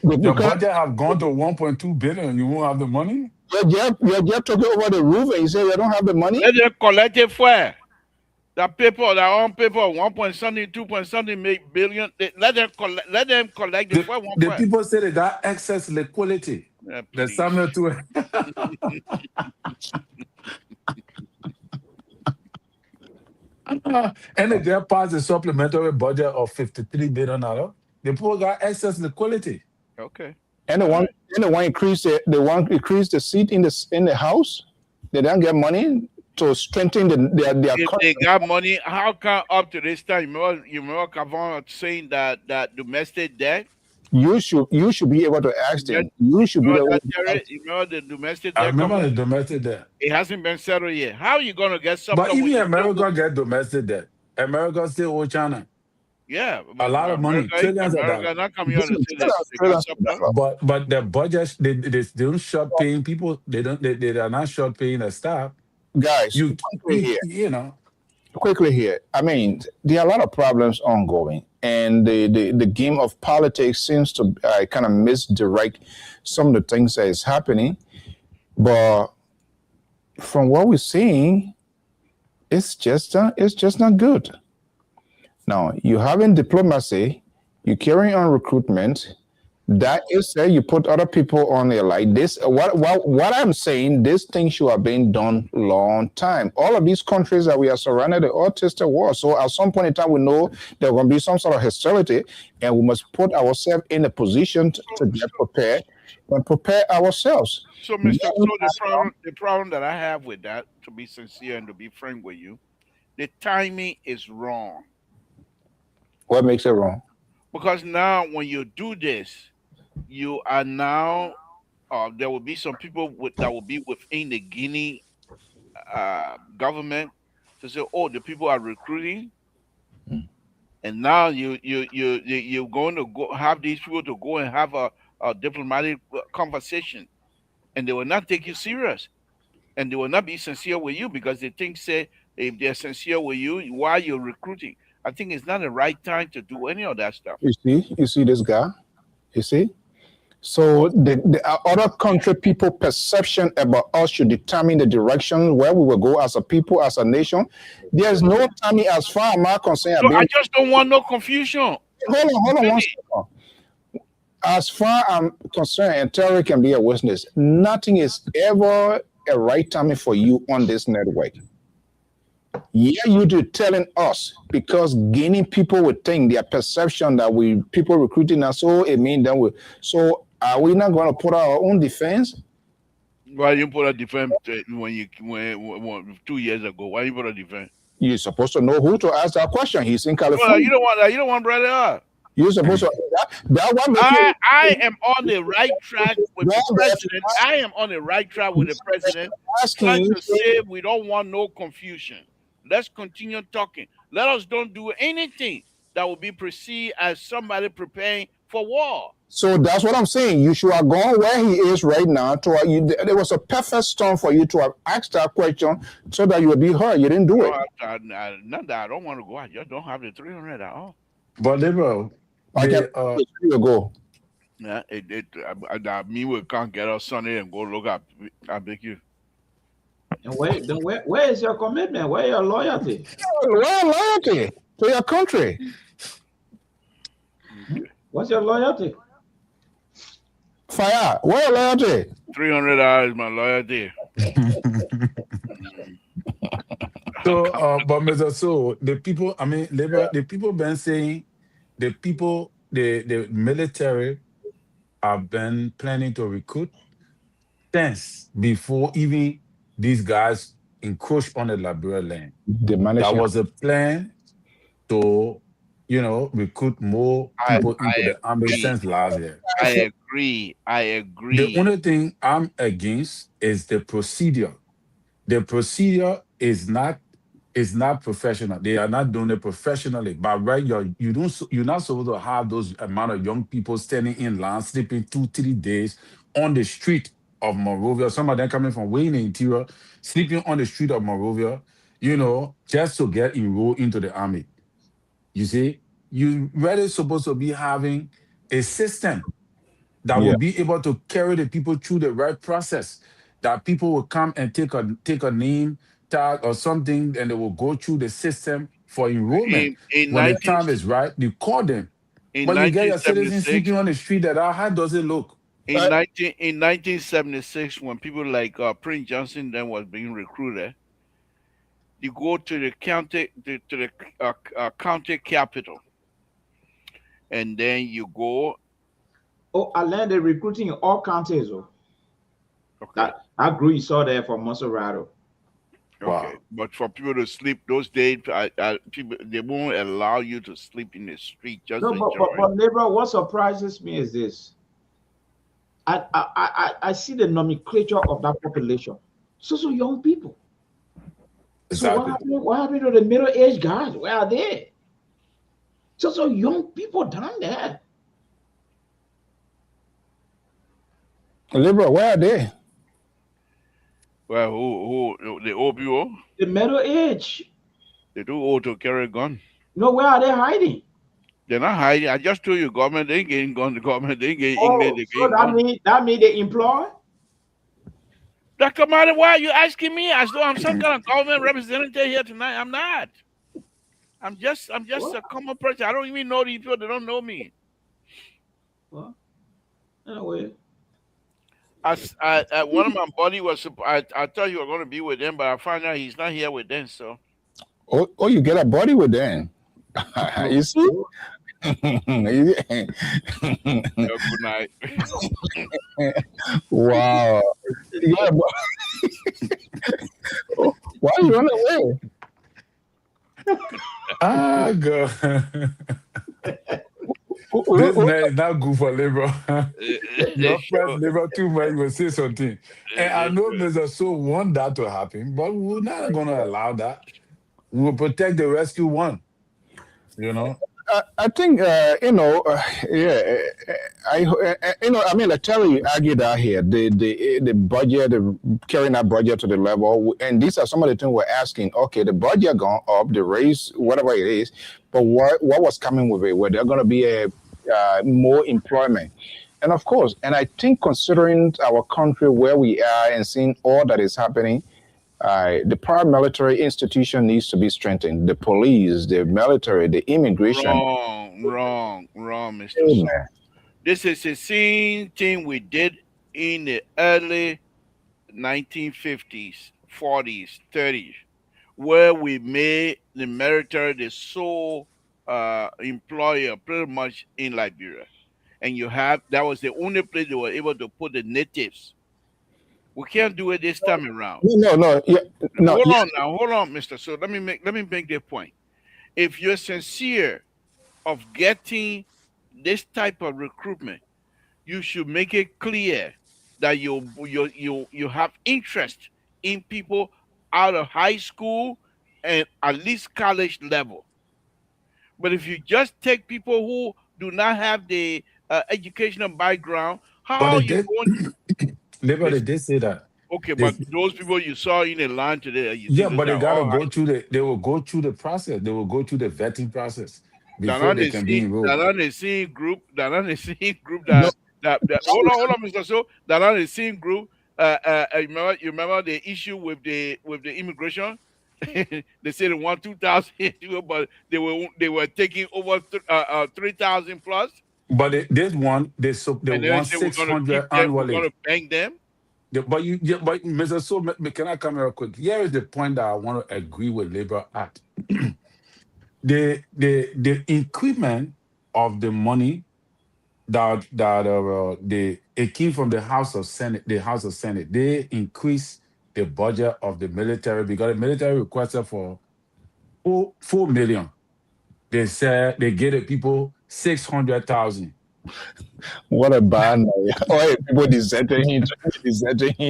the budget have gone to 1.2 billion? You won't have the money? You're just talking over the roof and you say you don't have the money? Let them collect it for that paper, their own paper, 1 point something, 2 point something billion. Let them collect the for one. The people say they got excess liquidity. Yeah, the summer to And they just passed a supplementary budget of $53 billion. The people got excess liquidity. Okay. And they want to increase the seat in the House. They don't get money to strengthen their If they got money, how come up to this time you remember Kavon saying that domestic debt? You should be able to ask them. You should be able to ask. You know the domestic I debt remember coming? the domestic debt. It hasn't been settled yet. How are you gonna get But something? even America get domestic debt. America still owe China Yeah, a lot of money, trillions of America dollars. not coming on to say that they got surplus. But the budget they don't short paying people. They are not short paying the staff. Guys, You know. Quickly here. I mean, there are a lot of problems ongoing, and the game of politics seems to kind of misdirect some of the things that is happening. But from what we're seeing, it's just not good. Now, you having diplomacy, you carrying on recruitment. That is said, you put other people on there like this. What I'm saying, this thing should have been done long time. All of these countries that we are surrounded, they all tasted war. So at some point in time, we know there will be some sort of hostility, and we must put ourselves in a position to get prepared and prepare ourselves. So, Mr. So the problem that I have with that, to be sincere and to be frank with you, the timing is wrong. What makes it wrong? Because now when you do this, you are now there will be some people that will be within the Guinea government to say, oh, the people are recruiting, and now you're going to go have these people to go and have a diplomatic conversation, and they will not take you serious, and they will not be sincere with you because they think, say, if they're sincere with you, why you're recruiting? I think it's not the right time to do any of that stuff. You see this guy? You see? So the other country people perception about us should determine the direction where we will go as a people, as a nation. There's no timing as far as I'm concerned. So I just don't want no confusion. Hold on one second. As far as I'm concerned, and Terry can be a witness, nothing is ever a right timing for you on this network. Yeah, you do telling us because Guinea people would think their perception that people recruiting us, so it means that so are we not going to put our own defense? Why you put a defense when 2 years ago? Why you put a defense? You're supposed to know who to ask that question. He's in California. Well, you don't want brother up. You're supposed to that one. I am on the right track with the president. I am on the right track with the president. Trying to say we don't want no confusion. Let's continue talking. Let us don't do anything that will be perceived as somebody preparing for war. So that's what I'm saying. You should have gone where he is right now. There was a perfect storm for you to have asked that question so that you would be heard. You didn't do it. Not that I don't want to go. I just don't have the 300 at all. But liberal, go. Yeah, me we can't get us Sunday and go look at. I beg you. And where is your commitment? Where your loyalty? Where loyalty to your country? What's your loyalty? Fire. Where your loyalty? $300 my loyalty. So, but Mr. So the people, I mean, the people been saying, the military have been planning to recruit since before even these guys encroach on the Liberia land. That was a plan to, recruit more people into the army since last year. I agree. The only thing I'm against is the procedure. The procedure is not professional. They are not doing it professionally. But right, you're not supposed to have those amount of young people standing in line, sleeping 2-3 days on the street of Monrovia. Some of them coming from way in the interior, sleeping on the street of Monrovia, just to get enrolled into the army. You see, you really supposed to be having a system that will be able to carry the people through the right process. That people will come and take a name tag or something, and they will go through the system for enrollment. When the time is right, you call them. But you get your citizens sleeping on the street. How does it look? In 1976, when people like Prince Johnson then was being recruited, you go to the county to the county capital, and then you go. Oh, I learned the recruiting in all counties. Oh. Okay. I grew you saw there for Monserrato. Okay, Wow. but for people to sleep those days, people they won't allow you to sleep in the street. Just No, enjoy. but Libra, what surprises me is this. I see the nomenclature of that population. So young people. Exactly. So what happened to the middle-aged guys? Where are they? So young people down there. Liberal, where are they? Well, who the old people? The middle age. They too old to carry a gun. No, where are they hiding? They're not hiding. I just told you, government they ain't getting gun. The government they ain't getting English. Oh, They so getting gun. that mean they employ? Dr. Martin, why are you asking me as though I'm some kind of government representative here tonight? I'm not. I'm just What? a common person. I don't even know these people. They don't know me. Well, anyway. One of my buddy was. I thought you were going to be with them, but I found out he's not here with them. So. Oh, you get a body with them. You see? Good night. Wow. Yeah, why are you running away? God. This man is not good for labor. Your friend labor too much will say something. And I know Mr. So want that to happen, but we're not gonna allow that. We'll protect the rescue one. You know? I think yeah. I mean, Terry argued out here the budget, the carrying that budget to the level, and these are some of the things we're asking. Okay, the budget gone up, the raise, whatever it is, but what was coming with it? Were there going to be a more employment? And of course, and I think considering our country where we are and seeing all that is happening. The paramilitary institution needs to be strengthened. The police, the military, the immigration. Wrong, Mr. So. This is the same thing we did in the early 1950s, 40s, 30s, where we made the military the sole employer pretty much in Liberia. And that was the only place they were able to put the natives. We can't do it this time around. No. Yeah, no. Hold on, Mister. So let me make the point. If you're sincere of getting this type of recruitment, you should make it clear that you have interest in people out of high school and at least college level. But if you just take people who do not have the educational background, how are you going? Labor, they did say that. Okay, but those people you saw in the line today, but they gotta go through they will go through the process. They will go through the vetting process before they can be enrolled. They're not the same group that hold on, Mr. So they're not the same group. You remember the issue with the immigration? They said they want 2,000, but they were taking over 3,000 plus. But this one, they want 600 annually. We're gonna bank them. But Mr. So, can I come here real quick? Here is the point that I want to agree with Labor at. the increment of the money that it came from the House of Senate. They increased the budget of the military because the military requested for 4 million. They said they gave the people 600,000. What a bad night. Oh, people deserting him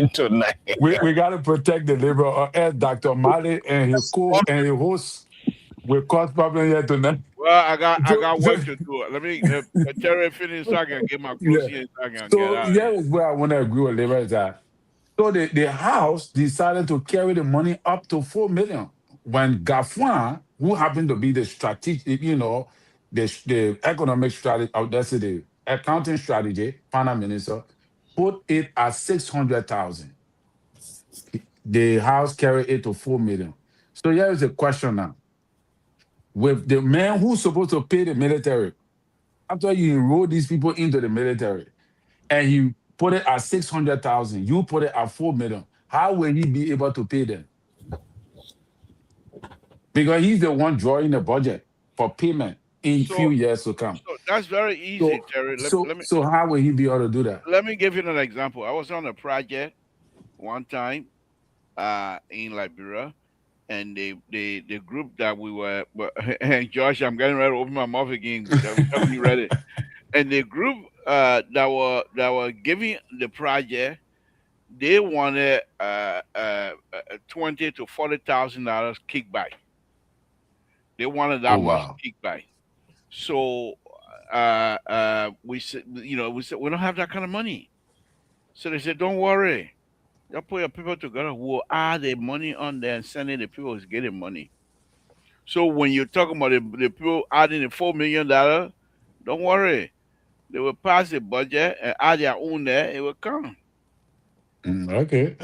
tonight. We got to protect the labor. Dr. Mali and his host will cause problem here tonight. Well, I got work to do. Let me Terry finish so I can get my closing and so I can get out. Here is where I want to agree with labor is that. So the House decided to carry the money up to 4 million when Gafuan, who happened to be the strategic, the economic strategy, let's say the accounting strategy, finance minister, put it at 600,000. The House carried it to 4 million. So here is the question now. With the man who's supposed to pay the military, after you enroll these people into the military, and you put it at 600,000, you put it at 4 million, how will he be able to pay them? because he's the one drawing the budget for payment in So, few years to come. so that's very easy, So, Terry. so how will he be able to do that? Let me give you an example. I was on a project one time in Liberia, and the group that we were, and Josh, I'm getting ready to open my mouth again. Just be ready. And the group that were giving the project, they wanted $20,000 to $40,000 kickback. They wanted Oh that much wow. kickback. So we said, we said we don't have that kind of money. So they said, don't worry, you put your people together. We'll add the money on there and send it the people who's getting money. So when you're talking about the people adding the $4 million, don't worry. They will pass the budget and add their own there. It will come. Okay.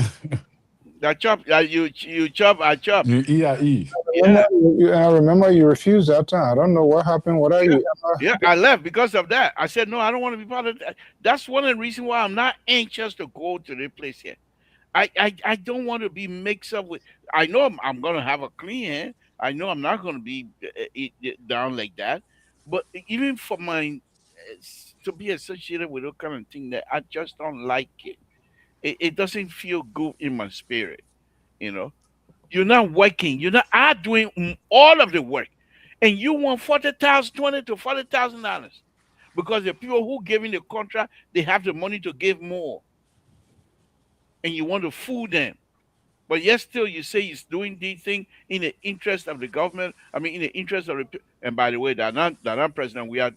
That chop, you chop, I chop. You E. Yeah, I remember you refused that time. I don't know what happened. What are yeah, you? yeah. I left because of that. I said no, I don't want to be part of that. That's one of the reasons why I'm not anxious to go to the place here. I don't want to be mixed up with. I know I'm going to have a clean hand. I know I'm not going to be down like that. But even for my to be associated with that kind of thing, that I just don't like it. It doesn't feel good in my spirit. You know, you're not working. You're not are doing all of the work, and you want 40,000, 20 to $40,000 because the people who giving the contract they have the money to give more, and you want to fool them. But yet still you say he's doing these things in the interest of the government. I mean, in the interest of the and by the way, that president we had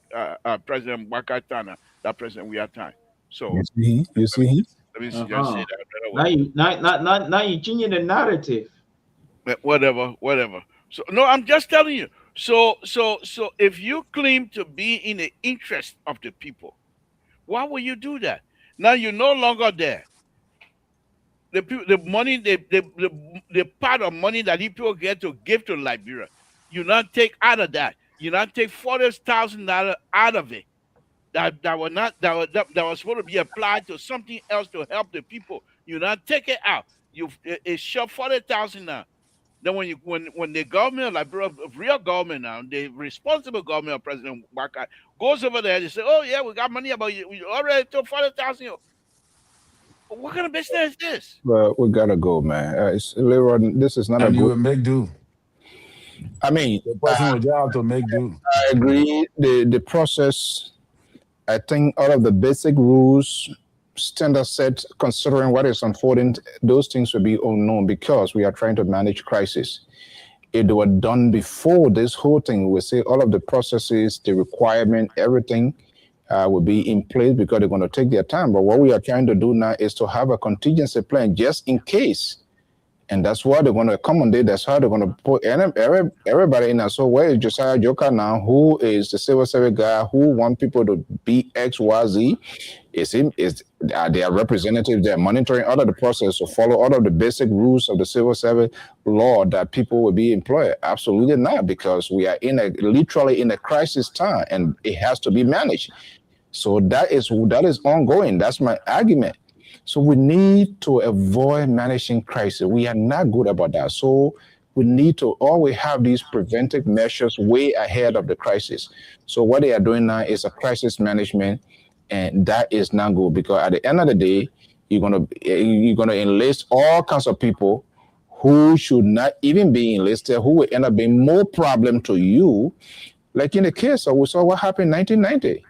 President Wakatana, that president we had time. So You see, you see. let me just say that Now way. you changing the narrative. Whatever. So no, I'm just telling you. So if you claim to be in the interest of the people, why will you do that? Now you're no longer there. The money, the part of money that the people get to give to Liberia, you not take out of that. You not take $40,000 out of it. That was not that was supposed to be applied to something else to help the people. You not take it out. It's shoved 40,000 now. Then when the government, like real government now, the responsible government of President Waka goes over there, they say, "Oh yeah, we got money about you. We already took 40,000." What kind of business is this? But we gotta go, man. Leroy, this is not a And you good. will make do. I mean, The person will just have to make do. I agree. The process. I think all of the basic rules, standard set, considering what is unfolding, those things will be unknown because we are trying to manage crisis. If they were done before this whole thing, we say all of the processes, the requirement, everything will be in place because they're going to take their time. But what we are trying to do now is to have a contingency plan just in case. And that's why they're going to accommodate. That's how they're going to put everybody in there. So where is Josiah Joker now? Who is the civil service guy who want people to be X, Y, Z? Is him? Is they are representatives? They're monitoring all of the process to follow all of the basic rules of the civil service law that people will be employed. Absolutely not, because we are literally in a crisis time, and it has to be managed. So that is ongoing. That's my argument. So we need to avoid managing crisis. We are not good about that. So we need to always have these preventive measures way ahead of the crisis. So what they are doing now is a crisis management, and that is not good because at the end of the day, you're gonna enlist all kinds of people who should not even be enlisted, who will end up being more problem to you. Like in the case of we saw what happened in 1990.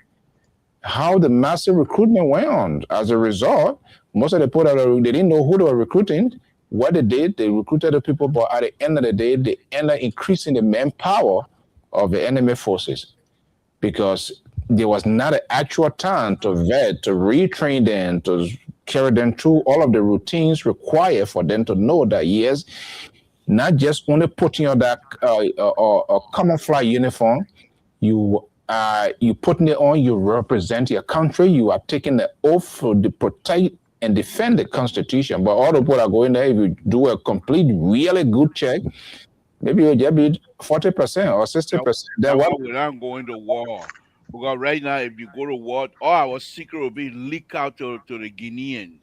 How the massive recruitment went on. As a result, most of the people they didn't know who they were recruiting. What they did, they recruited the people, but at the end of the day, they ended up increasing the manpower of the enemy forces because there was not an actual time to vet, to retrain them, to carry them through all of the routines required for them to know that, yes, not just only putting on that camouflage uniform, you putting it on, you represent your country, you are taking the oath to protect and defend the Constitution. But all the people are going there, if you do a complete, really good check, maybe you'll just be 40% or 60%. Then what? Without going to war. Because right now, if you go to war, all our secret will be leaked out to the Guineans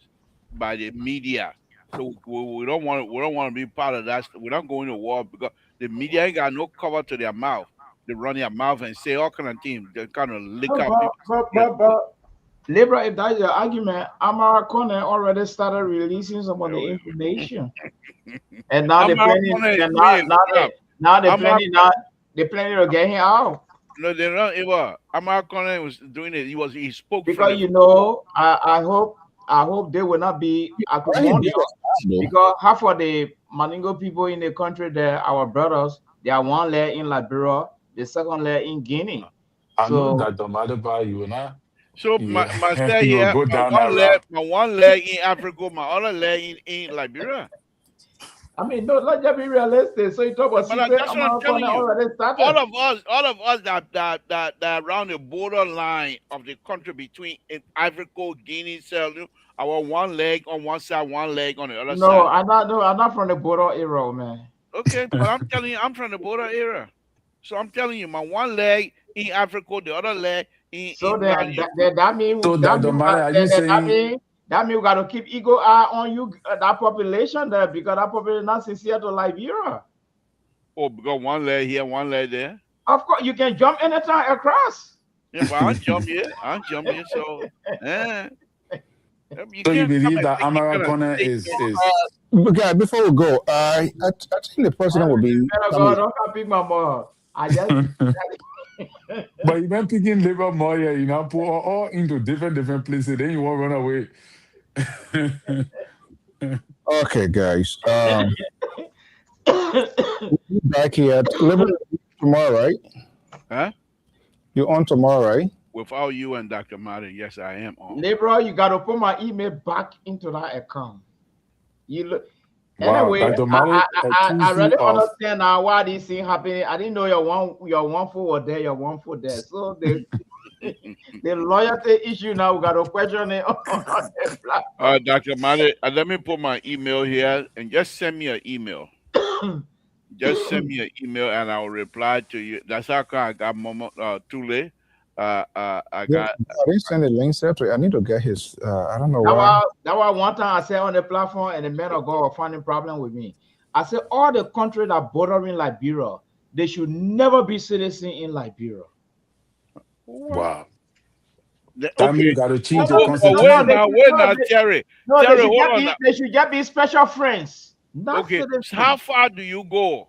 by the media. So we don't want to be part of that. We're not going to war because The media ain't got no cover to their mouth. They run their mouth and say all kind of things. They kind of lick out people. But Libra, if that's your argument, American already started releasing some of the information, and now they're planning. And now they're planning to get him out. No, they're not. American was doing it. He spoke because I hope they will not be because half of the Maningo people in the country, there, our brothers, they are one leg in Liberia, the second leg in Guinea. I know that don't matter by you and I. So my one leg in Africa, my other leg in Liberia. I mean, no, let's just be realistic. So you talk about secret, that's what I'm telling you. All of us that around the borderline of the country between Ivory Coast, Guinea, Sierra Leone, our one leg on one side, one leg on the other side. No, I'm not from the border era, man. Okay, but I'm telling you, I'm from the border era. So I'm telling you, my one leg in Africa, the other leg in. So that means that means we got to keep eagle eye on you, that population there, because that population is not sincere to Liberia. Oh, because one leg here, one leg there. Of course, you can jump anytime across. Yeah, but I'll jump here. So, you believe that American is? Okay, before we go, I think the president will be. Don't pick my ball. I just. But you been picking labor more, you know, put all into different places. Then you won't run away. Okay, guys. We'll be back here at tomorrow, right? Huh? You're on tomorrow, right? Without you and Dr. Martin, yes, I am on. Libra, you got to put my email back into that account. You look. Wow, anyway, I really understand now why this thing happening. I didn't know your one foot was there, your one foot there. So the loyalty issue now, we got to question it. Dr. Martin, let me put my email here and just send me an email. Just send me an email and I'll reply to you. That's how I got Tule. I didn't send the link separately. I need to get his. I don't know why. That was one time I said on the platform, and the men of God were finding problem with me. I said all the countries that bordering Liberia, they should never be citizens in Liberia. Wow. That means you got to change the constitution. Wait now, Terry. No, Terry, they should just be special friends. Okay, how far do you go?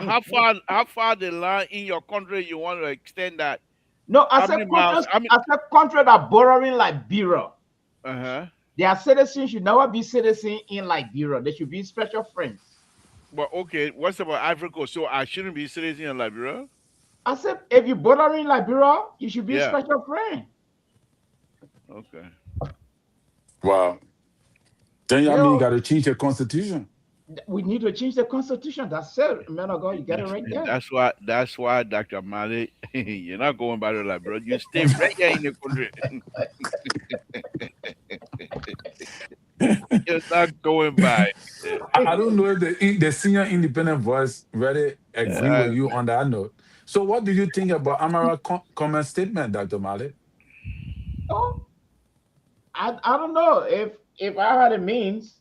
How far the line in your country you want to extend that? No, I said country that bordering Liberia. Their citizens should never be citizens in Liberia. They should be special friends. But okay, what's about Africa? So I shouldn't be citizen in Liberia? I said if you bordering Liberia, you should be a special friend. Okay. Wow. Then you mean you got to change the constitution. We need to change the constitution. That's it, man of God. You get it right there. That's why, Dr. Mali, you're not going by the Liberia. You stay right here in the country. You're not going by. I don't know if the senior independent voice really agree with you on that note. So, what do you think about Amara's comment statement, Dr. Mali? Oh, I don't know if I had a means.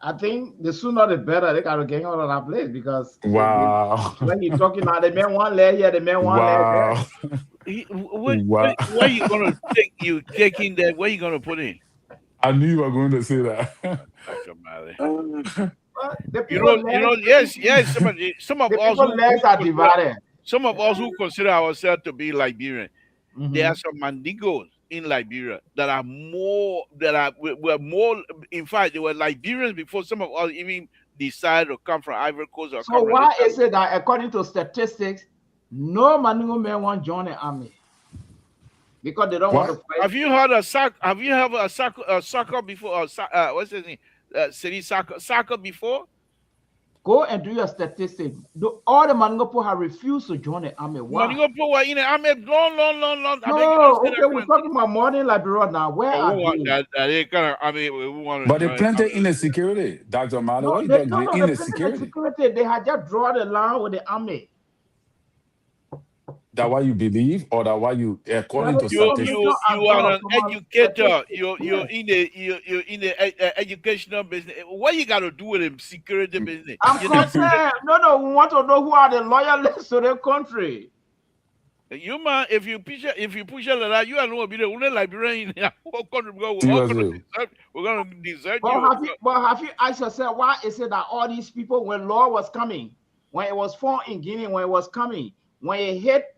I think the sooner the better. They gotta get out of that place because when you're talking about the man one leg here, the man one leg there. Where are you gonna take you taking that? Where are you gonna put in? I knew you were going to say that. Yes. Some of us legs are divided. Some of us who consider ourselves to be Liberian, there are some Mandigos in Liberia that are more. In fact, they were Liberians before some of us even decided to come from Ivory Coast. So why is it that according to statistics, no Mandingo men want to join the army? Because they don't want to fight. Have you heard a soccer before? What's his name? City soccer before? Go and do your statistics. All the Mandingo have refused to join the army. Why? Mandingo were in the army long. No, okay, we're talking about modern Liberia now. Where are they? But they planted in the security, Dr. Malo. No, in the security. They had just drawn the line with the army. That what you believe, or that what you according to You statistics? are an educator. You're in the educational business. What you got to do with the security business? I'm concerned. No, we want to know who are the loyalists to the country. You man, if you push it like that, you are not be the only Liberian in the whole country. We're going to desert you. But have you asked yourself why is it that all these people, when law was coming, when it was formed in Guinea, when it was coming, when it hit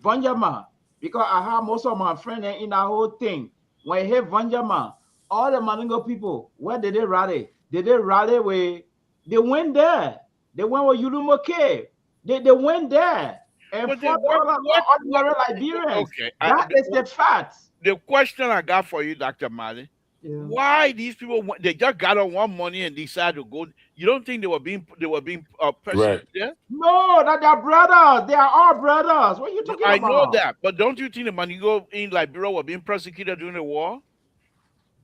Vanjama, because I have most of my friends in that whole thing, when it hit Vanjama, all the Maningo people, where did they rally? Did they rally where they went there? They went with Yulumo Cave. They went there. And for ordinary Liberians, okay, that is the fact. The question I got for you, Dr. Mali, why these people they just got on one money and decided to go? You don't think they were being persecuted? Right. No, that they're brothers. They are all brothers. What are you talking about? I know that, but don't you think the Manigo in Liberia were being persecuted during the war?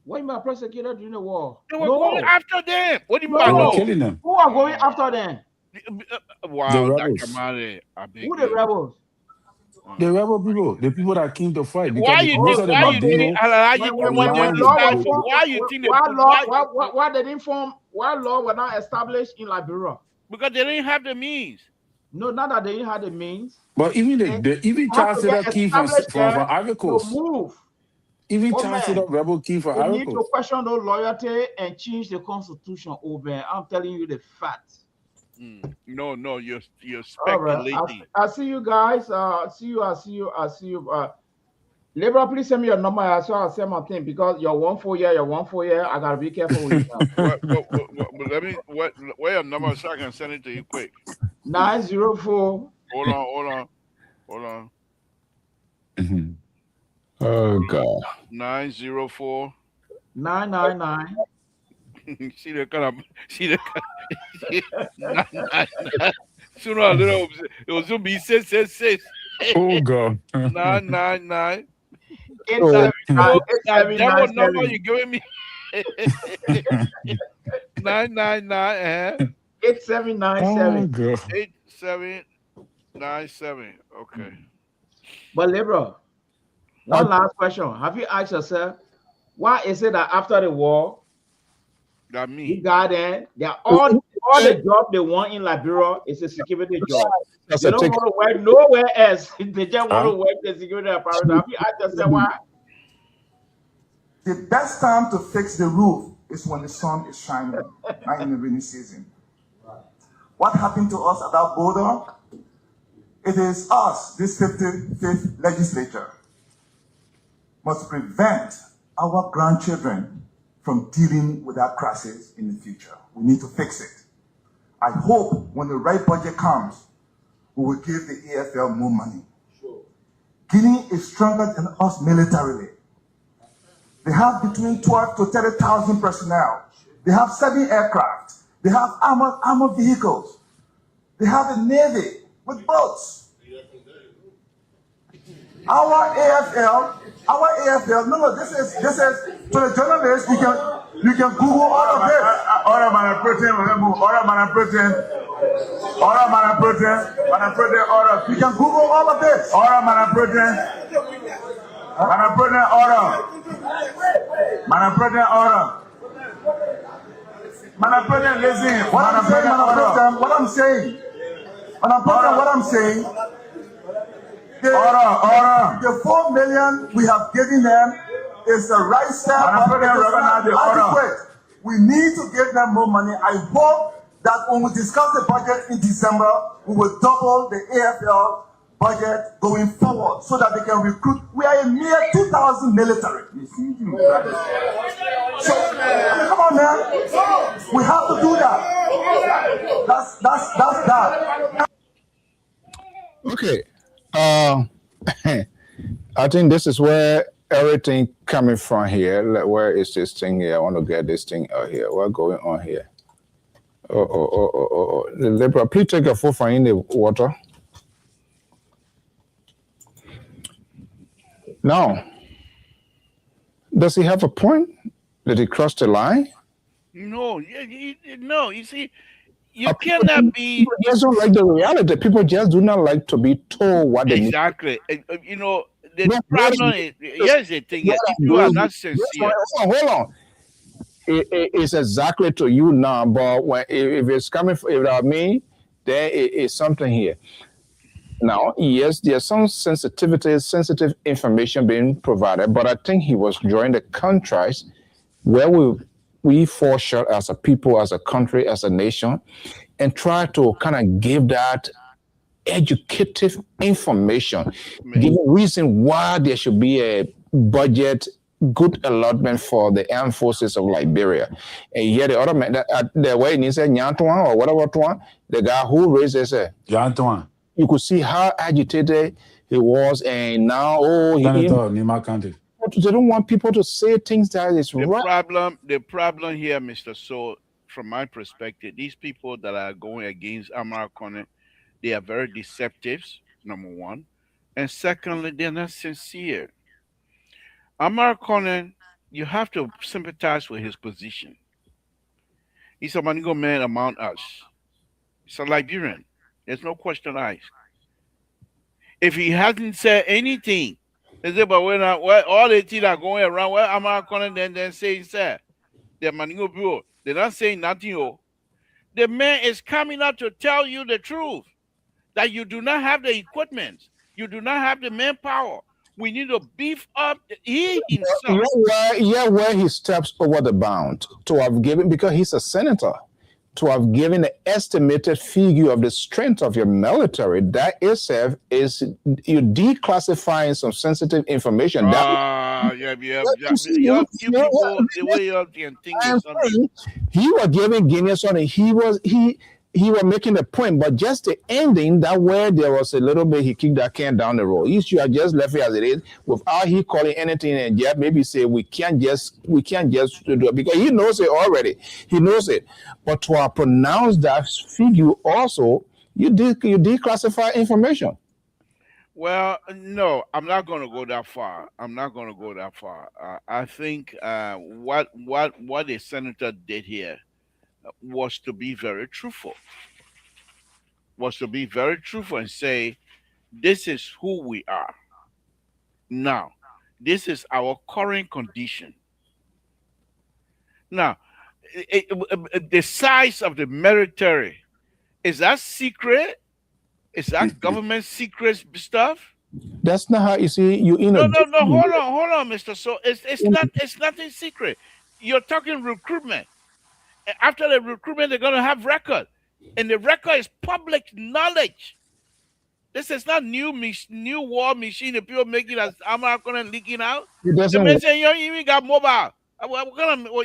What do you mean persecuted during the war? They were going after them. What do you mean? They were killing them. Who are going after them? Wow, the Dr. Mali, who the rebels? The rebel people, the people that came to fight. Why you think? Why you think? Why they didn't form? Why law were not established in Liberia? Because they didn't have the means. No, not that they didn't have the means. But even Charles Taylor key from Ivory Coast. Move. Even Charles Taylor rebel key from Ivory Coast. We need to question those loyalty and change the constitution over. I'm telling you the facts. No, you're speculating. Right. I see you guys. I see you. Lpr, please send me your number. I'll send my thing because you're 1 4 year. I gotta be careful with you. Let me where your number so I can send it to you quick. 904. Hold on. Mm-hmm. Oh God. 904 999. See the kind of sooner or later it was gonna be 666. Oh God. 999. That number you giving me. 999. 8797. 8797. Okay. But Lpr, one last question. Have you asked yourself why is it that after the war? That means you got in. They're all the job they want in Liberia is a security job. They don't want to work nowhere else. They just want to work the security apparatus. Have you asked yourself why? The best time to fix the roof is when the sun is shining, not in the rainy season. What happened to us at that border? It is us, this 55th legislature, must prevent our grandchildren from dealing with that crisis in the future. We need to fix it. I hope when the right budget comes, we will give the AFL more money. Sure. Guinea is stronger than us militarily. They have between 12 to 30,000 personnel. They have 7 aircraft. They have armored vehicles. They have a navy with boats. Our AFL, no, this is to the journalists, you can Google all of this. Order you can Google all of this. Order. Listen. What I'm saying. The 4 million we have given them is the right step. We need to give them more money. I hope that when we discuss the budget in December, we will double the AFL budget going forward so that they can recruit. We are a mere 2,000 military. So, come on, man. We have to do that. That's that. Okay. I think this is where everything coming from here. Like, where is this thing here? I want to get this thing out here. What's going on here? Oh. Lpr, please take a photo in the water. Now, does he have a point? Did he cross the line? No. You see, you cannot be. People just don't like the reality. People just do not like to be told what they need. Exactly. You know, the No, problem is, here's the thing, if you are not sincere. Hold on. It's exactly to you now, but if it's coming from me, there is something here. Now, yes, there's some sensitive information being provided, but I think he was drawing the contrast where we fall short as a people, as a country, as a nation, and try to kind of give that educative information, give a reason why there should be a budget, good allotment for the armed forces of Liberia. And yet the other man, the way he said Nyantuan or whatever, the guy who raised this, Nyantuan. You could see how agitated he was, and now Senator Nima County. They don't want people to say things that is right. The problem here, Mr. So, from my perspective, these people that are going against Amara Kone, they are very deceptive, number one. And secondly, they're not sincere. Amara Kone, you have to sympathize with his position. He's a Manigo man among us. He's a Liberian. There's no question asked. If he hasn't said anything, they say, but when all the things are going around, where Amara Kone then say, sir, they're Manigo Bureau. They're not saying nothing. Oh. The man is coming out to tell you the truth, that you do not have the equipment. You do not have the manpower. We need to beef up he himself. Where he steps over the bound to have given, because he's a senator, to have given the estimated figure of the strength of your military, that itself is you declassifying some sensitive information. You people, the way you can think is something. He was giving Guinness on it. He was making a point, but just the ending, that where there was a little bit, he kicked that can down the road. He should have just left it as it is without he calling anything and just maybe say we can't just do it, because he knows it already. He knows it. But to pronounce that figure also, you declassify information. Well, no, I'm not going to go that far. I think what the senator did here was to be very truthful. And say, this is who we are. Now, this is our current condition. Now, the size of the military, is that secret? Is that government secret stuff? That's not how you see you in No, hold on, Mr. So it's nothing secret. You're talking recruitment. After the recruitment, they're gonna have record. And the record is public knowledge. This is not new war machine that people making as American leaking out. The man saying you don't even got mobile.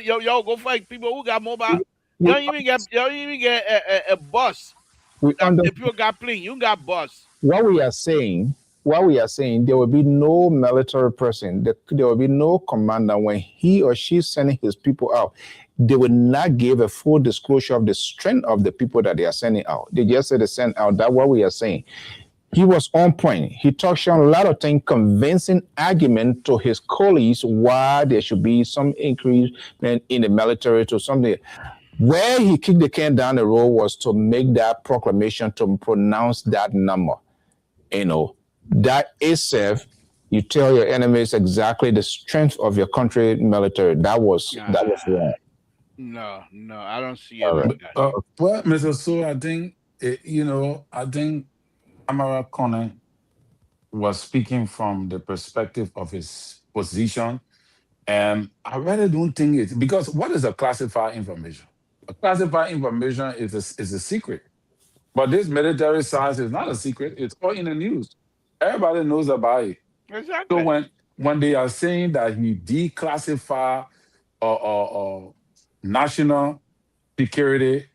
Y'all go fight people who got mobile. You don't even get a bus. The people got plane. You got bus. What we are saying, there will be no military person. There will be no commander when he or she is sending his people out. They will not give a full disclosure of the strength of the people that they are sending out. They just say they send out. That's what we are saying. He was on point. He talked on a lot of things, convincing argument to his colleagues why there should be some increase in the military to something. Where he kicked the can down the road was to make that proclamation, to pronounce that number. That itself, you tell your enemies exactly the strength of your country military. That was wrong. No, I don't see it like that. Well, Mr. So, I think, I think Amara Kone was speaking from the perspective of his position. And I really don't think it's because what is a classified information? A classified information is a secret. But this military science is not a secret. It's all in the news. Everybody knows about it. Exactly. So when they are saying that he declassified national security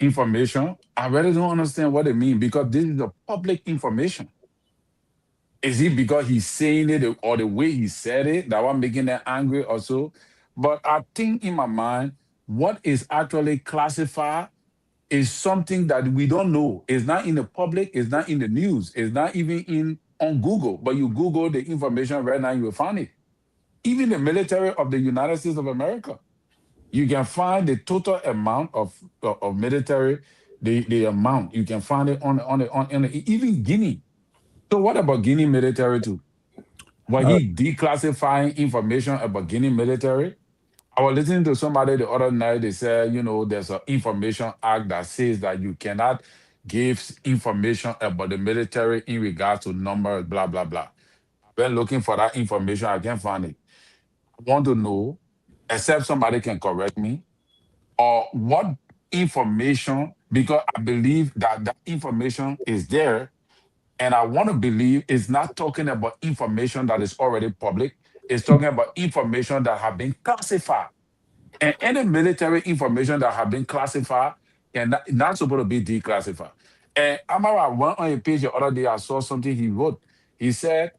information, I really don't understand what they mean, because this is the public information. Is it because he's saying it or the way he said it that I'm making them angry or so? But I think in my mind, what is actually classified is something that we don't know. It's not in the public, it's not in the news, it's not even on Google. But you Google the information right now, you will find it. Even the military of the United States of America, You can find the total amount of military, the amount you can find it even Guinea. So what about Guinea military too? When he declassifying information about Guinea military, I was listening to somebody the other night. They said, there's an information act that says that you cannot give information about the military in regards to numbers, blah blah blah. I've been looking for that information. I can't find it. I want to know, except somebody can correct me, or what information, because I believe that that information is there, and I want to believe it's not talking about information that is already public. It's talking about information that have been classified. And any military information that have been classified and not supposed to be declassified. And Amara went on a page the other day, I saw something he wrote. He said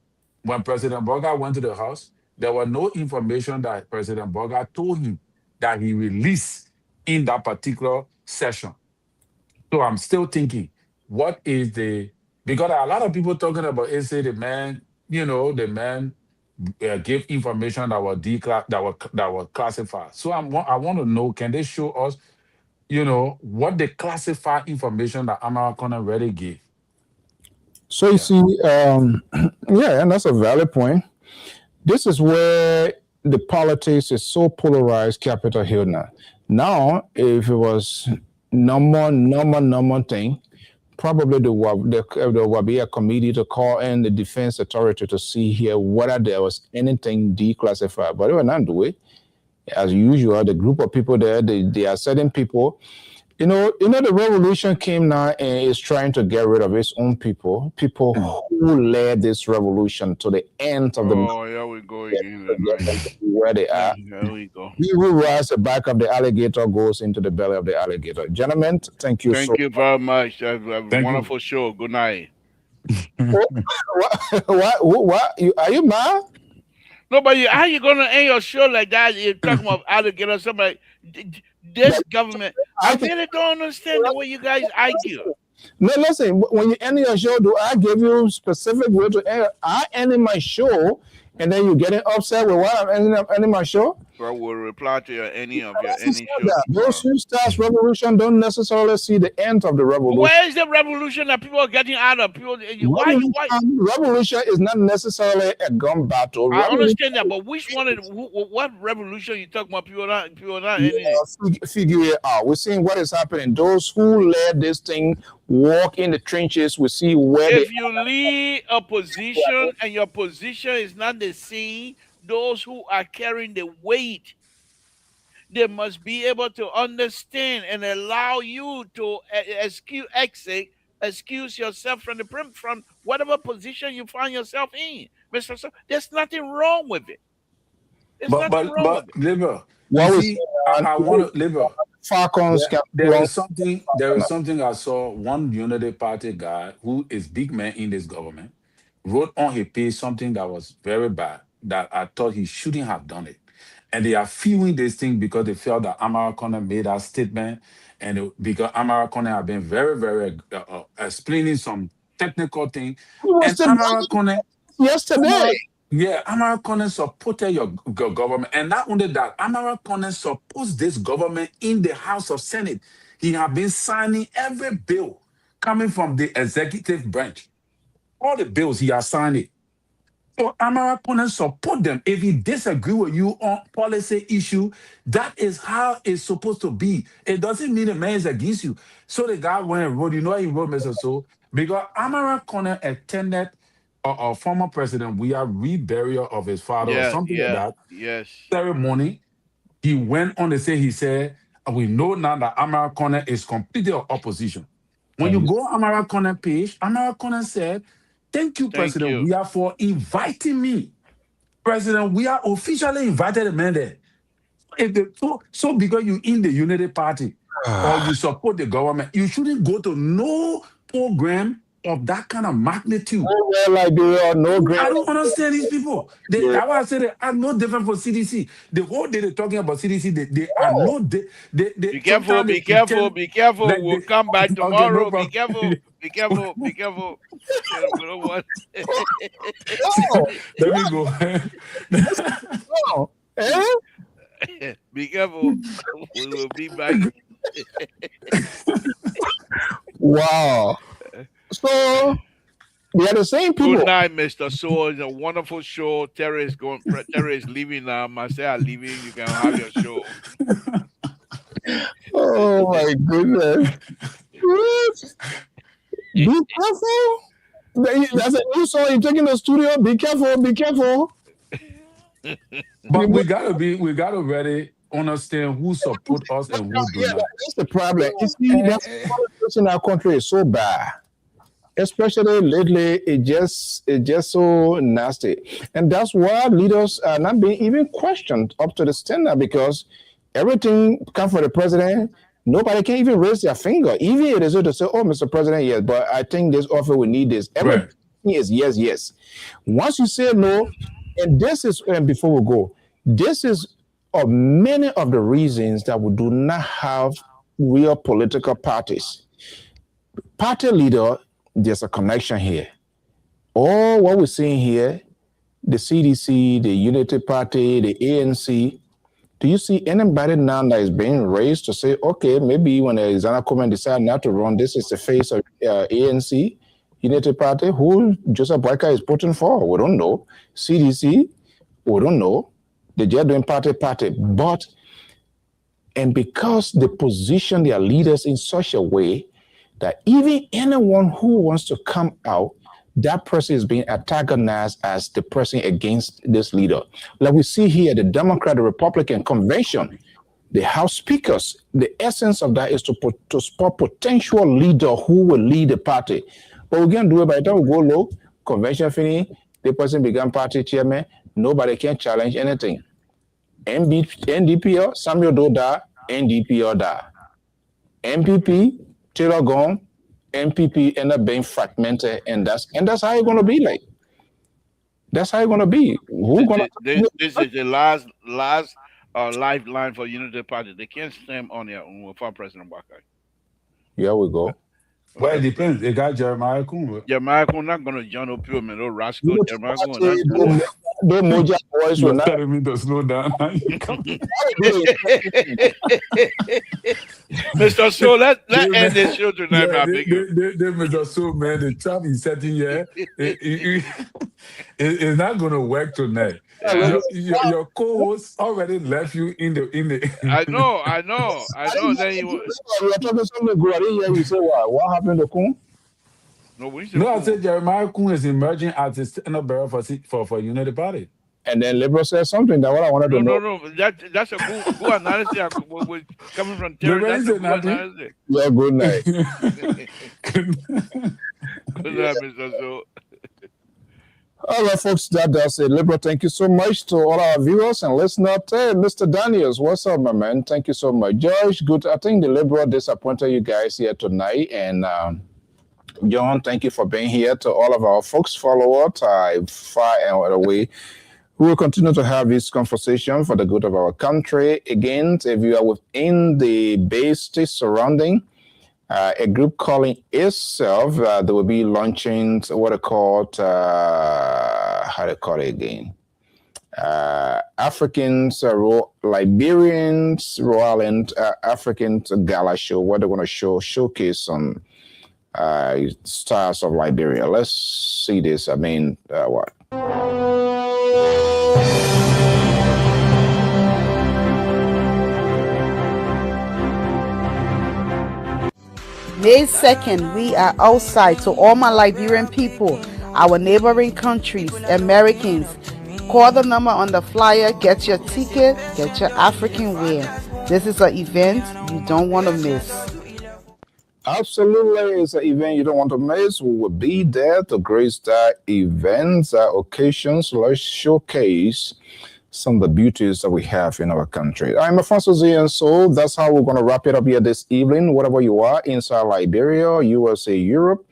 when President Bogart went to the house, there was no information that President Bogart told him that he released in that particular session. So I'm still thinking, what is because a lot of people talking about it, say the man, the man give information that was that was classified. So I want to know, can they show us, what the classified information that American already gave? So you see, yeah, and that's a valid point. This is where the politics is so polarized, Capitol Hill now. Now, if it was number thing, probably there will be a committee to call in the defense authority to see here whether there was anything declassified. But they will not do it. As usual, the group of people there, they are certain people. The revolution came now and is trying to get rid of its own people who led this revolution to the end of the. Oh, here we go again. Where they are. Here we go. He who rides the back of the alligator goes into the belly of the alligator. Gentlemen, thank you Thank you very much. Have a wonderful show. Good night. What? Are you mad? No, but how you gonna end your show like that? You're talking about alligator. Somebody, this government. I really don't understand the way you guys argue. No, listen. When you end your show, do I give you specific way to end? I ended my show, and then you getting upset with what I'm ending my show? Bro, we'll reply to your any show. Those who start revolution don't necessarily see the end of the revolution. Where is the revolution that people are getting out of? Why? Revolution is not necessarily a gun battle. I understand that, but which one? What revolution you talking about? People not figure it out. We're seeing what is happening. Those who led this thing walk in the trenches. We see where. If you lead a position and your position is not the same, those who are carrying the weight, they must be able to understand and allow you to excuse yourself from whatever position you find yourself in, Mr. So there's nothing wrong with it. But Lpr, you see, I want to Lpr. Falcons. There is something I saw. One Unity Party guy who is big man in this government wrote on his page something that was very bad, that I thought he shouldn't have done it. And they are feeling this thing because they felt that Amara Conner made that statement. And because Amara Conner have been very, very explaining some technical thing. And Amara Conner... Yesterday. Amara Conner supported your government. And not only that, Amara Conner supports this government in the House of Senate. He has been signing every bill coming from the executive branch. All the bills, he has signed it. So Amara Conner support them. If he disagree with you on policy issue, that is how it's supposed to be. It doesn't mean the man is against you. So the guy went and wrote, he wrote Mr. So, because Amara Conner attended a former president, we are reburial of his father or something like that. Yes. Ceremony. He went on to say, he said, we know now that Amara Conner is completely opposition. When you go on Amara Conner page, Amara Conner said, Thank you, President Weah, for inviting me. President Weah officially invited the man there. So because you're in the Unity Party or you support the government, you shouldn't go to no program of that kind of magnitude. I don't understand these people. I want to say they are no different from CDC. The whole day they're talking about CDC, they are no... Be careful. Like we'll come back tomorrow. Okay, be careful. Be careful. We don't want... Let me go. Be careful. We will be back. Wow. So we are the same Good people. night, Mr. So. It's a wonderful show. Terry is leaving now. Marcel are leaving. You can have your show. Oh my goodness. Be careful. That's a new song you take in the studio. Be careful, be careful. But we gotta really understand who support us and who do Yeah, not. that's the problem. You see, that's politics in our country is so bad. Especially lately, it's just so nasty. And that's why leaders are not being even questioned up to the standard because everything comes from the president. Nobody can even raise their finger. Even it is to say, oh, Mr. President, yes, but I think this offer we need this. Everything is yes, yes. Once you say no, and this is, and before we go, this is of many of the reasons that we do not have real political parties. Party leader, there's a connection here. All what we're seeing here, the CDC, the Unity Party, the ANC, do you see anybody now that is being raised to say, okay, maybe when Alexander Coleman decide not to run, this is the face of ANC, Unity Party, who Joseph Boyka is putting for? We don't know. CDC, we don't know. They're just doing party. But, and because they position their leaders in such a way that even anyone who wants to come out, that person is being antagonized as the person against this leader. Like we see here, the Democrat, the Republican convention, the House speakers, the essence of that is to spot potential leader who will lead the party. But we can't do it by the time we go low, convention finish, the person become party chairman, nobody can challenge anything. NDP, Samuel Doda, NDP or da. MPP, Taylor gone, MPP end up being fragmented, and that's how it's gonna be like. That's how it's gonna be. This is the last lifeline for Unity Party. They can't stand on their own without President Boyka. Here we go. Well, it depends. They got Jeremiah Kuhn. Jeremiah Kuhn not gonna join up here, man. Rascal. Jeremiah Kuhn. The Moja boys will not telling me to slow down. Mr. So, let's end this show tonight, my big. Mr. So, man, the trap is setting here. It's not going to work tonight. Your co-host already left you in the. I know. Then you we are talking something good. I didn't hear you say what happened to Kuhn? No, I said Jeremiah Kuhn is emerging as a stand-up bearer for Unity Party. And then Liberal said something that what I wanted to know. No. That's a good analysis. Coming from Terry. That's a good analysis. Yeah, good night. Good night, Mr. So. All right, folks, that does it. Liberal, thank you so much to all our viewers and listeners. Hey, Mr. Daniels, what's up, my man? Thank you so much. George, good. I think the Liberal disappointed you guys here tonight. And John, thank you for being here. To all of our folks, followers, far and away. We will continue to have this conversation for the good of our country. Again, if you are within the Bay State surrounding, a group calling itself, they will be launching what they call, how they call it again? Africans, Liberians, Royal and Africans Gala Show, where they're going to showcase some stars of Liberia. Let's see this. I mean, what? May 2nd, we are outside. To all my Liberian people, our neighboring countries, Americans, call the number on the flyer, get your ticket, get your African wear. This is an event you don't want to miss. Absolutely, it's an event you don't want to miss. We will be there to grace that events, occasions. Let's showcase some of the beauties that we have in our country. I'm Alfonso Z, and so that's how we're going to wrap it up here this evening. Whatever you are, inside Liberia, USA, Europe,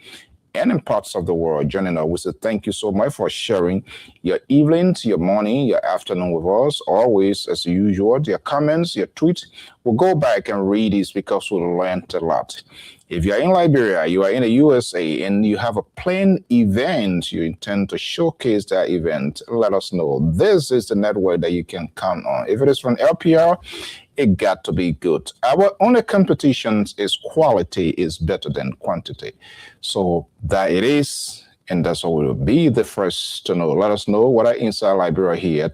and in parts of the world joining us, we say thank you so much for sharing your evenings, your morning, your afternoon with us. Always, as usual, your comments, your tweets. We'll go back and read these because we learned a lot. If you are in Liberia, you are in the USA, and you have a planned event, you intend to showcase that event, let us know. This is the network that you can count on. If it is from LPR, it got to be good. Our only competition is quality is better than quantity. So that it is, and that's what will be the first to know. Let us know what are inside Liberia here.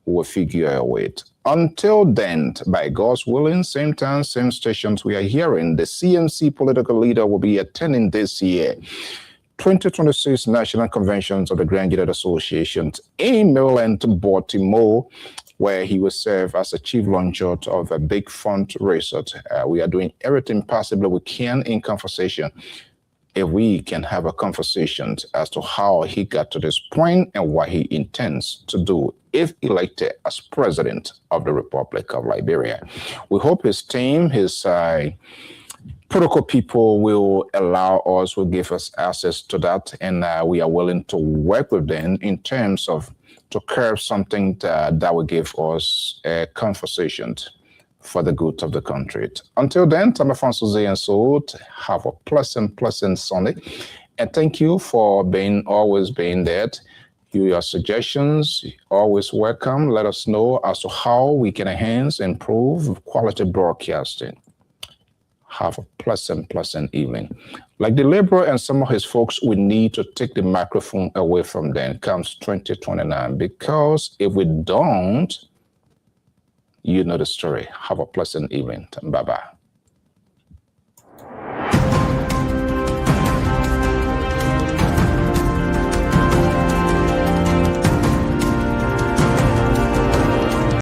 We'll figure out it. Until then, by God's willing, same time, same stations we are hearing, the CMC political leader will be attending this year 2026 National Conventions of the Grand Unit Association in Maryland, Baltimore, where he will serve as a chief launcher of a big fundraiser. We are doing everything possible we can in conversation. If we can have a conversation as to how he got to this point and what he intends to do if elected as president of the Republic of Liberia. We hope his team, his protocol people will allow us, will give us access to that, and we are willing to work with them in terms of to curb something that will give us a conversation for the good of the country. Until then, I'm Alfonso and so have a pleasant Sunday. And thank you for always being there. Your suggestions, always welcome. Let us know as to how we can enhance, improve quality broadcasting. Have a pleasant evening. Like the Liberal and some of his folks, we need to take the microphone away from them comes 2029, because if we don't, you know the story. Have a pleasant evening. Bye-bye.